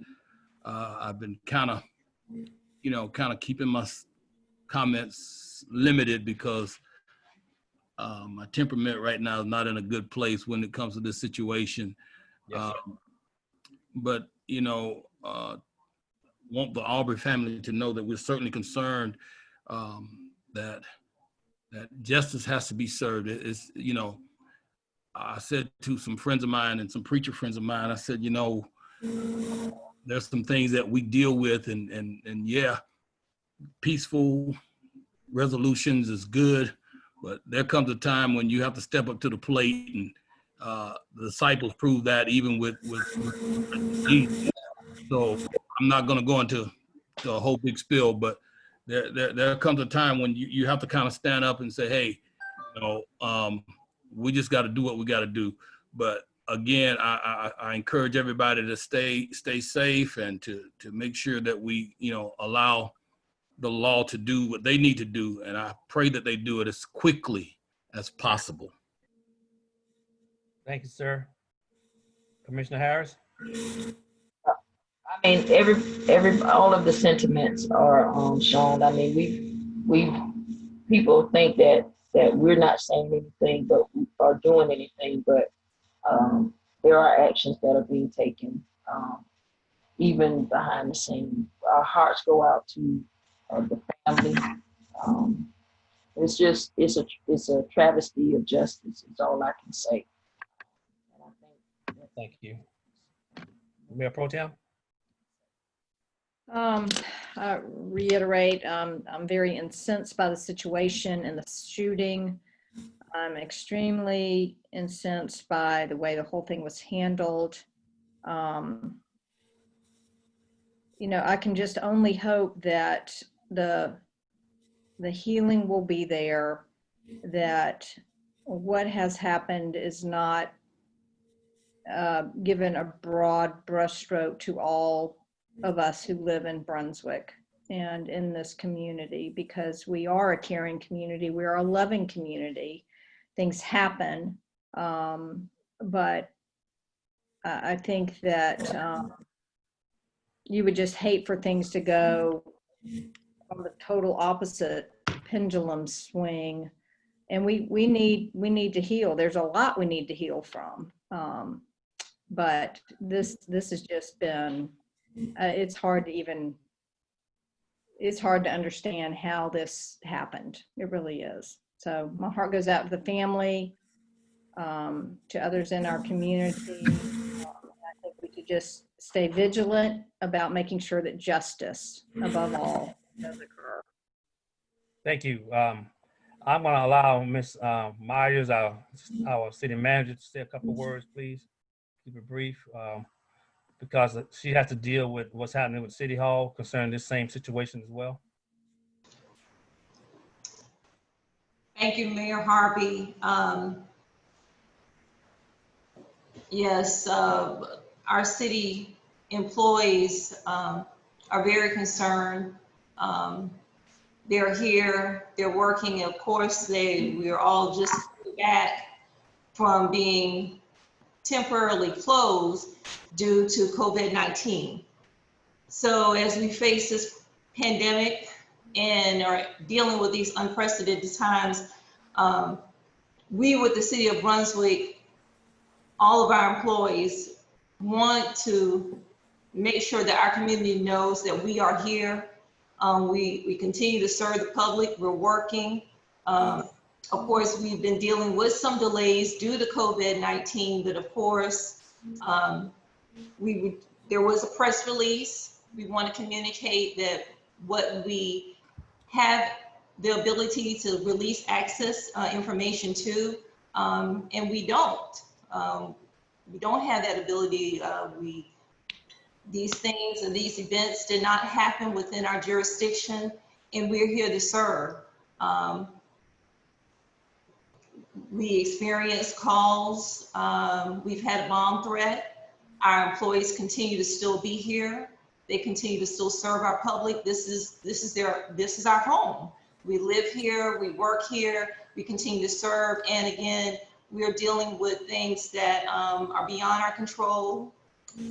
I've been kind of keeping my comments limited because my temperament right now is not in a good place when it comes to this situation. Yes, but you know, want the Aubrey family to know that we're certainly concerned that justice has to be served. It's, you know, I said to some friends of mine and some preacher friends of mine, I said, you know, there's some things that we deal with, and yeah, peaceful resolutions is good, but there comes a time when you have to step up to the plate, and the disciples proved that even with Jesus. So I'm not going to go into a whole big spill, but there comes a time when you have to kind of stand up and say, hey, you know, we just got to do what we got to do. But again, I encourage everybody to stay safe and to make sure that we, you know, allow the law to do what they need to do. And I pray that they do it as quickly as possible. Thank you, sir. Commissioner Harris? I mean, all of the sentiments are shown. I mean, we people think that we're not saying anything, but we are doing anything. But there are actions that are being taken, even behind the scene. Our hearts go out to the family. It's a travesty of justice. Is all I can say. And I think Thank you. Mayor Pro Tem? Reiterate, I'm very incensed by the situation and the shooting. I'm extremely incensed by the way the whole thing was handled. You know, I can just only hope that the healing will be there, that what has happened is not given a broad brushstroke to all of us who live in Brunswick and in this community, because we are a caring community, we are a loving community. Things happen, but I think that you would just hate for things to go on the total opposite pendulum swing, and we need to heal. There's a lot we need to heal from, but this has just been. It's hard to understand how this happened. It really is. So my heart goes out to the family, to others in our community. I think we should just stay vigilant about making sure that justice, above all, does occur. Thank you. I'm going to allow Ms. Myers, our city manager, to say a couple words, please. Keep it brief. Because she has to deal with what's happening with City Hall concerning this same situation as well. Thank you, Mayor Harvey. Yes, our city employees are very concerned. They're here, they're working. Of course, we're all just back from being temporarily closed due to COVID-19. So as we face this pandemic and are dealing with these unprecedented times, we with the City of Brunswick, all of our employees want to make sure that our community knows that we are here. We continue to serve the public. We're working. Of course, we've been dealing with some delays due to COVID-19, but of course, there was a press release. We want to communicate that what we have the ability to release access information to, and we don't. We don't have that ability. These things and these events did not happen within our jurisdiction, and we're here to serve. We experienced calls. We've had a bomb threat. Our employees continue to still be here. They continue to still serve our public. This is our home. We live here, we work here, we continue to serve. And again, we are dealing with things that are beyond our control.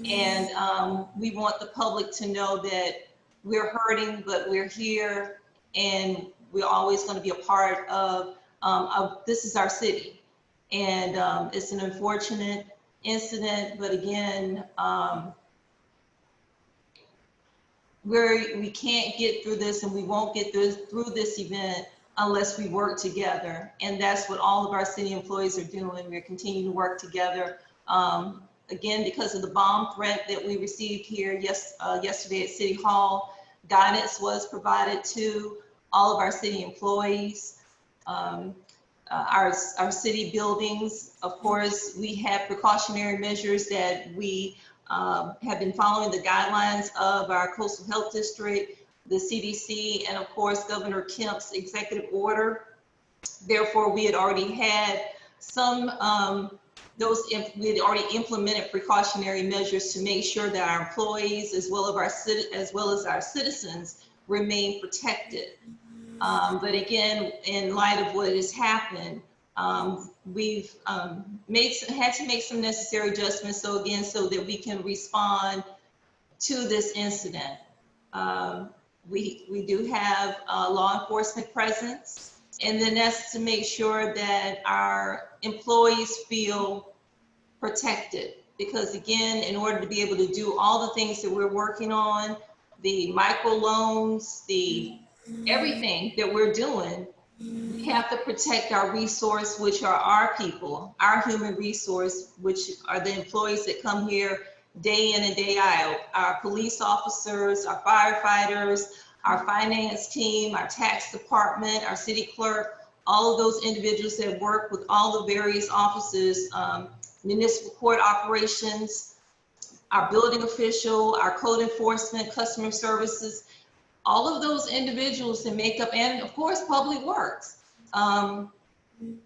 And we want the public to know that we're hurting, but we're here, and we're always going to be a part of this is our city. And it's an unfortunate incident, but again, we can't get through this, and we won't get through this event unless we work together. And that's what all of our city employees are doing. We're continuing to work together. Again, because of the bomb threat that we received here yesterday at City Hall, guidance was provided to all of our city employees. Our city buildings, of course, we have precautionary measures that we have been following the guidelines of our Coastal Health District, the CDC, and of course, Governor Kemp's executive order. Therefore, we had already had some, we had already implemented precautionary measures to make sure that our employees, as well as our citizens, remain protected. But again, in light of what has happened, we've had to make some necessary adjustments. So again, so that we can respond to this incident. We do have law enforcement presence, and then that's to make sure that our employees feel protected. Because again, in order to be able to do all the things that we're working on, the microloans, everything that we're doing, we have to protect our resource, which are our people, our human resource, which are the employees that come here day in and day out, our police officers, our firefighters, our finance team, our tax department, our city clerk, all of those individuals that work with all the various offices, municipal court operations, our building official, our code enforcement, customer services, all of those individuals that make up, and of course, public works.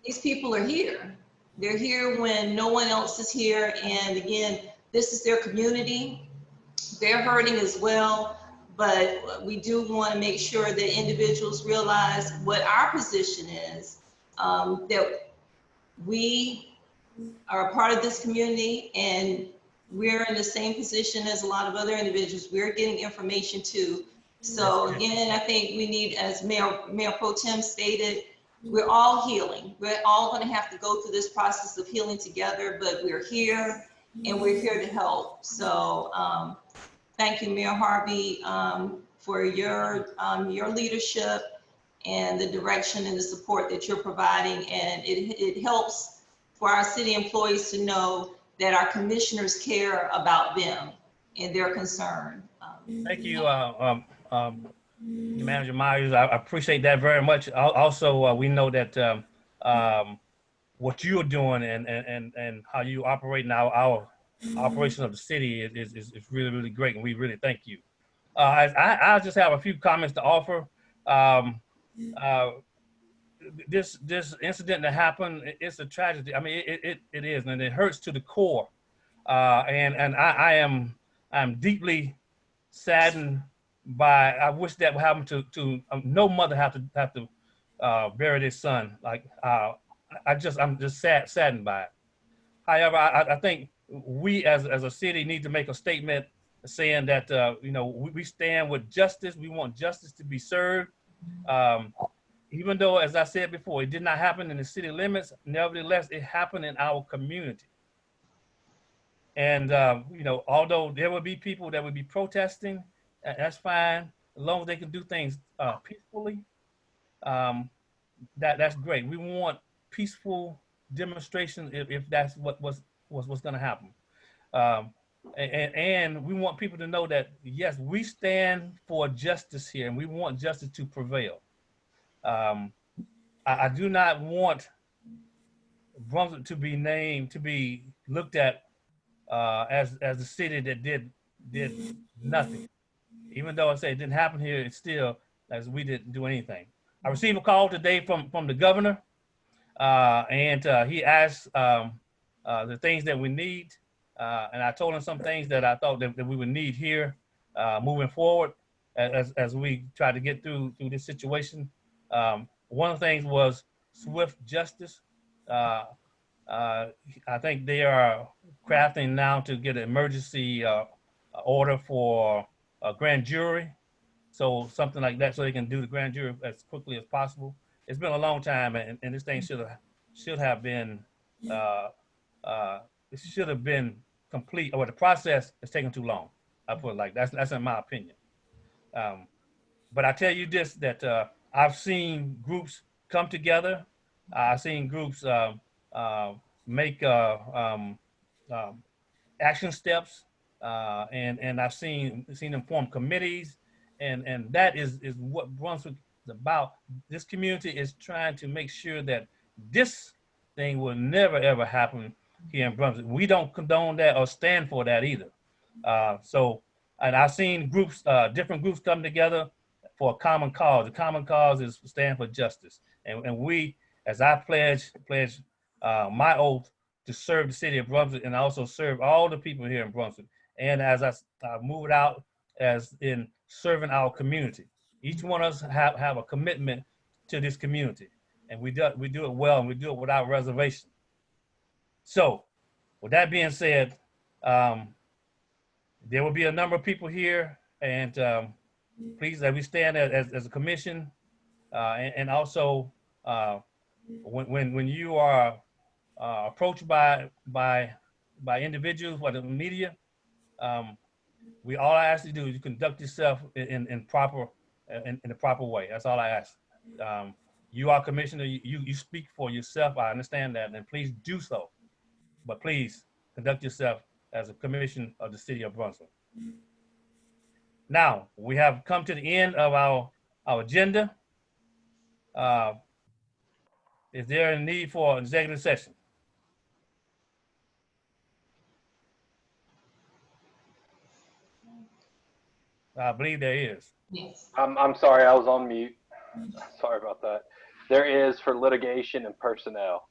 These people are here. They're here when no one else is here. And again, this is their community. They're hurting as well. But we do want to make sure that individuals realize what our position is, that we are a part of this community, and we're in the same position as a lot of other individuals. We're getting information too. So again, I think we need, as Mayor Pro Tem stated, we're all healing. We're all going to have to go through this process of healing together, but we're here and we're here to help. So thank you, Mayor Harvey, for your leadership and the direction and the support that you're providing. And it helps for our city employees to know that our commissioners care about them and their concern. Thank you, Manager Myers. I appreciate that very much. Also, we know that what you're doing and how you operate now, our operation of the city is really, really great, and we really thank you. I just have a few comments to offer. This incident that happened, it's a tragedy. I mean, it is, and it hurts to the core. And I'm deeply saddened by. I wish that would happen to no mother have to bury their son. Like I'm just saddened by it. However, I think we as a city need to make a statement saying that, we stand with justice. We want justice to be served. Even though, as I said before, it did not happen in the city limits, nevertheless, it happened in our community. And, although there will be people that will be protesting, that's fine, as long as they can do things peacefully. That's great. We want peaceful demonstration if that's what's going to happen. And we want people to know that, yes, we stand for justice here, and we want justice to prevail. I do not want Brunswick to be looked at as the city that did nothing. Even though I say it didn't happen here, it's still as we didn't do anything. I received a call today from the governor, and he asked the things that we need, and I told him some things that I thought that we would need here moving forward as we try to get through this situation. One of the things was swift justice. I think they are crafting now to get an emergency order for a grand jury. So something like that, so they can do the grand jury as quickly as possible. It's been a long time, and this thing should have been it should have been complete, or the process is taking too long. I put it like that's in my opinion. But I tell you this, that I've seen groups come together. I've seen groups make action steps, and I've seen them form committees, and that is what Brunswick is about. This community is trying to make sure that this thing will never ever happen here in Brunswick. We don't condone that or stand for that either. And I've seen groups, different groups come together for a common cause. The common cause is stand for justice. And we, as I pledge my oath to serve the city of Brunswick and also serve all the people here in Brunswick. And as I move it out, as in serving our community. Each one of us have a commitment to this community. And we do it well, and we do it without reservation. So with that being said, there will be a number of people here, and please, as we stand as a commission, and also when you are approached by individuals or the media, all I ask you to do is conduct yourself in the proper way. That's all I ask. You are commissioner. You speak for yourself. I understand that, and please do so. But please conduct yourself as a commission of the city of Brunswick. Now, we have come to the end of our agenda. Is there a need for an executive session? I believe there is. Yes. I'm sorry, I was on mute. Sorry about that. There is for litigation and personnel.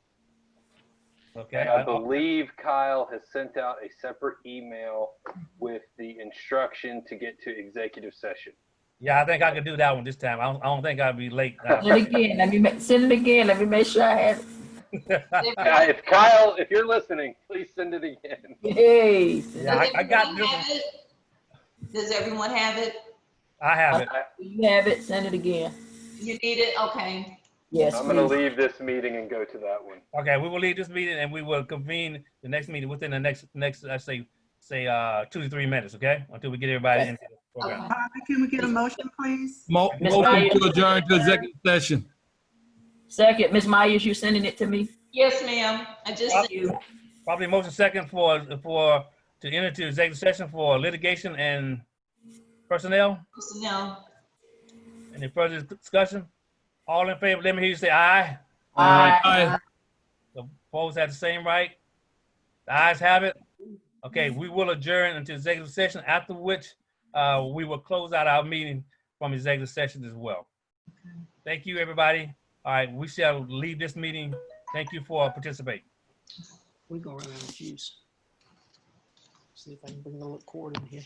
Okay. And I believe Kyle has sent out a separate email with the instruction to get to executive session. Yeah, I think I could do that one this time. I don't think I'll be late. Send it again. Send it again. Let me make sure I have it. If Kyle, if you're listening, please send it again. Hey. Yeah, I got this one. Does everyone have it? I have it. You have it. Send it again. You need it? Okay. Yes, I'm going to leave this meeting and go to that one. Okay, we will leave this meeting and we will convene the next meeting within the next let's say 2 to 3 minutes, okay? Until we get everybody into the program. Can we get a motion, please? Motion to adjourn to executive session. Second, Ms. Myers, you sending it to me? Yes, ma'am. I just Thank you. Probably motion second to enter into executive session for litigation and personnel. Personnel. Any further discussion? All in favor, let me hear you say aye. Aye. The opposed have the same right. The ayes have it. Okay, we will adjourn into executive session, after which we will close out our meeting from executive session as well. Thank you, everybody. All right, we shall leave this meeting. Thank you for participating. We go around and choose. See if I can bring the little cord in here.